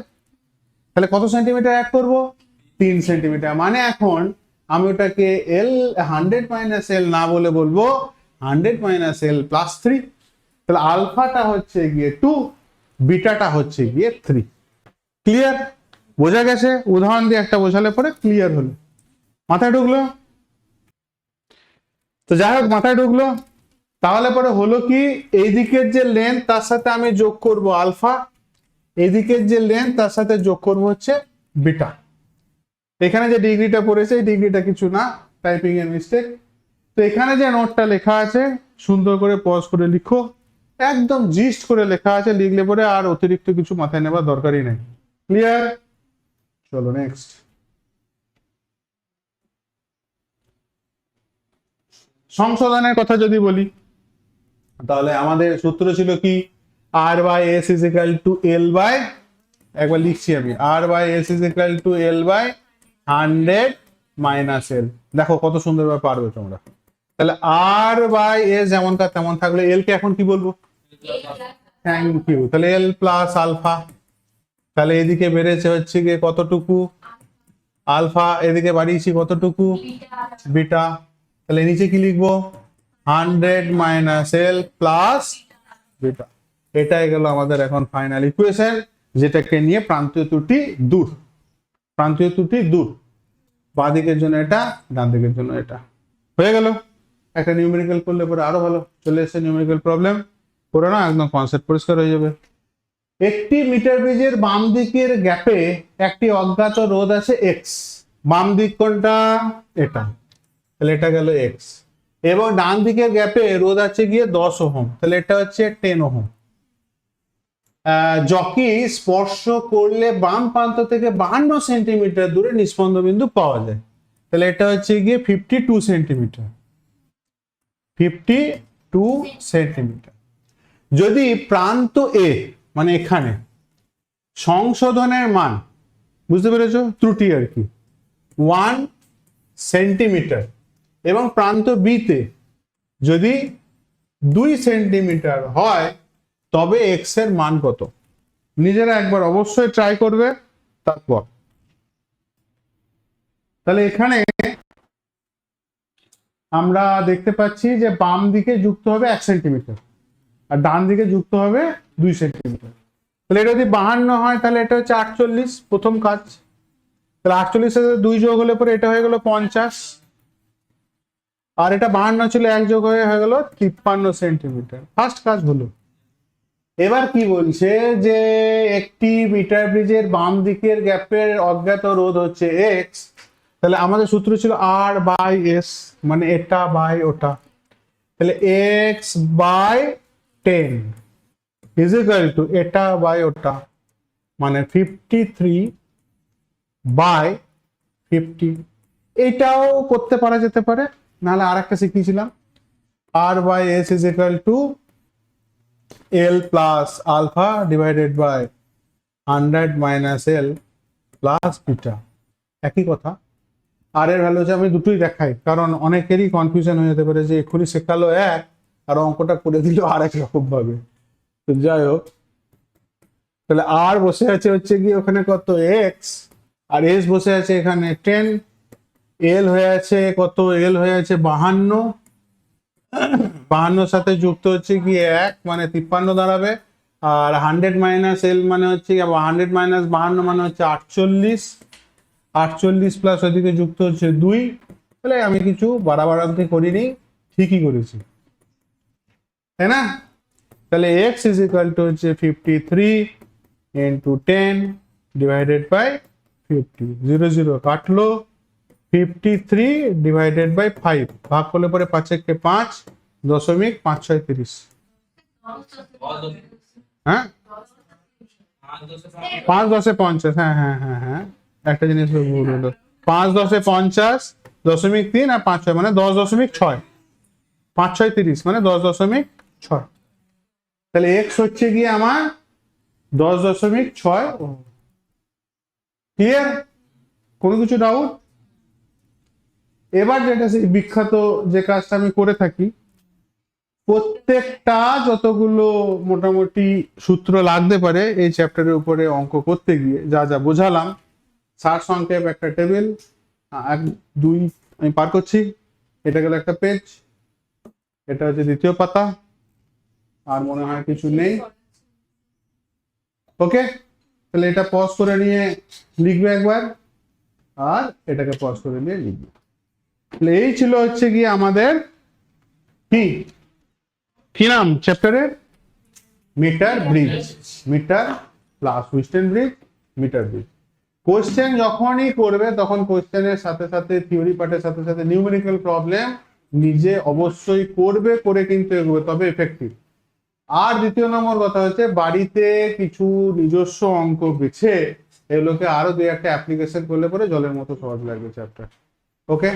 তাহলে কত সেন্টিমিটার অ্যাড করব? 3 সেন্টিমিটার। মানে এখন আমি ওটাকে এল 100 মাইনাস এল না বলে বলবো 100 মাইনাস এল প্লাস 3। তাহলে আলফাটা হচ্ছে গিয়ে 2, বিটাটা হচ্ছে গিয়ে 3। ক্লিয়ার? বোঝা গেছে? উদাহরণ দিয়ে একটা বোঝালে পরে ক্লিয়ার হলো, মাথায় ঢুকলো? তো যাই হোক, মাথায় ঢুকলো। তাহলে পরে হলো কি, এই দিকের যে লেন্থ তার সাথে আমি যোগ করব আলফা, এদিকের যে লেন্থ তার সাথে যোগ করব হচ্ছে বিটা। এখানে যে ডিগ্রিটা পড়েছে এই ডিগ্রিটা কিছু না, টাইপিং এর মিস্টেক। তো এখানে যে নোটটা লেখা আছে সুন্দর করে পজ করে লিখো, একদম জিস্ট করে লেখা আছে, লিখলে পরে আর অতিরিক্ত কিছু মাথায় নেবার দরকারই নেই। ক্লিয়ার? চলো নেক্সট। সংশোধনের কথা যদি বলি তাহলে আমাদের সূত্র ছিল কি? R by S is equal to L by, একবার লিখছি আমি, R by S is equal to L by 100 minus L. দেখো কত সুন্দরভাবে পারবে তোমরা। তাহলে আর বাই এস যেমন কার তেমন থাকলে এল কে এখন কি বলবো? Thank you. তাহলে এল প্লাস আলফা, তাহলে এদিকে বেড়েছে হচ্ছে গিয়ে কতটুকু? আলফা। এদিকে বাড়িয়েছি কতটুকু? বিটা। তাহলে নিচে কি লিখবো? 100 মাইনাস এল প্লাস বিটা। এটাই গেল আমাদের এখন ফাইনাল ইকুয়েশন, যেটাকে নিয়ে প্রান্তীয় ত্রুটি দূর। প্রান্তীয় ত্রুটি দূর, বাঁ দিকের জন্য এটা, ডান দিকের জন্য এটা। হয়ে গেল। একটা নিউমেরিক্যাল করলে পরে আরো ভালো। চলে এসেছে নিউমেরিক্যাল প্রবলেম, করে না একদম কনসেপ্ট পরিষ্কার হয়ে যাবে। একটি মিটার ব্রিজের বাম দিকের গ্যাপে একটি অজ্ঞাত রোধ আছে এক্স। বাম দিক কোনটা? এটা। তাহলে এটা গেল এক্স। এবং ডান দিকের গ্যাপে রোধ আছে গিয়ে 10 ওহম, তাহলে এটা হচ্ছে 10 ওহম। জকি স্পর্শ করলে বাম প্রান্ত থেকে 52 সেন্টিমিটার দূরে নিস্পন্দ বিন্দু পাওয়া যায়, তাহলে এটা হচ্ছে গিয়ে 52 সেন্টিমিটার। 52 সেন্টিমিটার। যদি প্রান্ত এ মানে এখানে সংশোধনের মান, বুঝতে পেরেছো, ত্রুটি আর কি, 1 সেন্টিমিটার এবং প্রান্ত বি তে যদি 2 সেন্টিমিটার হয় তবে এক্স এর মান কত? নিজেরা একবার অবশ্যই ট্রাই করবে তারপর। তাহলে এখানে আমরা দেখতে পাচ্ছি যে বাম দিকে যুক্ত হবে 1 সেন্টিমিটার আর ডান দিকে যুক্ত হবে 2 সেন্টিমিটার। তাহলে এটা যদি 52 হয় তাহলে এটা হচ্ছে 48, প্রথম কাজ। তাহলে 48 এর সাথে 2 যোগ হলে পরে এটা হয়ে গেল 50, আর এটা 52 ছিল 1 যোগ হয়ে গেল 53 সেন্টিমিটার। ফার্স্ট কাজ হলো। এবার কি বলছে যে একটি মিটার ব্রিজের বাম দিকের গ্যাপের অজ্ঞাত রোধ হচ্ছে এক্স। তাহলে আমাদের সূত্র ছিল আর বাই এস, মানে এটা বাই ওটা। তাহলে X by 10 is equal to এটা বাই ওটা, মানে 53/50। এটাও করতে পারা যেতে পারে, নাহলে আর একটা শিখিয়েছিলাম, R by S is equal to L plus alpha divided by 100 minus L plus beta. একই কথা। আর এর ভ্যালু আমি দুটোই দেখাই, কারণ অনেকেরই কনফিউশন হয়ে যেতে পারে যে এক্ষুনি শেখালো এক আর অঙ্কটা করে দিল আর এক রকম ভাবে। তো যাই হোক, তাহলে আর বসে আছে হচ্ছে কি ওখানে কত এক্স, আর এস বসে আছে এখানে 10, এল হয়ে আছে কত, এল হয়ে আছে 52, 52 সাথে যুক্ত হচ্ছে কি 1 মানে 53 দাঁড়াবে, আর 100 মাইনাস এল মানে হচ্ছে 100 মাইনাস 52 মানে হচ্ছে 48, 48 প্লাস ওইদিকে যুক্ত হচ্ছে 2। তাহলে আমি কিছু বাড়াবাড়ান্তি করিনি, ঠিকই করেছি, তাই না? তাহলে এক্স ইজ ইকুয়াল টু হচ্ছে 53 ইন্টু 10 ডিভাইডেড বাই 50, 0 0 কাটলো, 53 ডিভাইডেড বাই 5 ভাগ করলে পরে 5 একে 5.536। হ্যাঁ 5 10 50, হ্যাঁ হ্যাঁ হ্যাঁ হ্যাঁ, একটা জিনিস ভুল হলো, 5 10 50.3 আর 5 6 মানে 10.6, 5 6 30 মানে 10.6। তাহলে এক্স হচ্ছে গিয়ে আমার 10.6। ক্লিয়ার? কোনো কিছু ডাউট? এবার যেটা সেই বিখ্যাত যে কাজটা আমি করে থাকি, প্রত্যেকটা যতগুলো মোটামুটি সূত্র লাগতে পারে এই চ্যাপ্টারের উপরে অঙ্ক করতে গিয়ে যা যা বোঝালাম, সার সংক্ষেপ একটা টেবিল 1 2 আমি পার করছি, এটা গেল একটা পেজ, এটা হচ্ছে দ্বিতীয় পাতা, আর মনে হয় কিছু নেই। ওকে, তাহলে এটা পজ করে নিয়ে লিখবে একবার, আর এটাকে পজ করে নিয়ে লিখবে। তাহলে এই ছিল হচ্ছে গিয়ে আমাদের কি নাম চ্যাপ্টারের, metre bridge, metre plus Wheatstone bridge, metre bridge. Question যখনই করবে তখন কোশ্চেনের সাথে সাথে থিওরি পার্টের সাথে সাথে নিউমেরিক্যাল প্রবলেম নিজে অবশ্যই করবে, করে কিন্তু এগোবে, তবে এফেক্টিভ। আর দ্বিতীয় নম্বর কথা হচ্ছে বাড়িতে কিছু নিজস্ব অঙ্ক বেছে এগুলোকে আরো 2 একটা অ্যাপ্লিকেশন করলে পরে জলের মতো সহজ লাগবে চ্যাপ্টার। ওকে।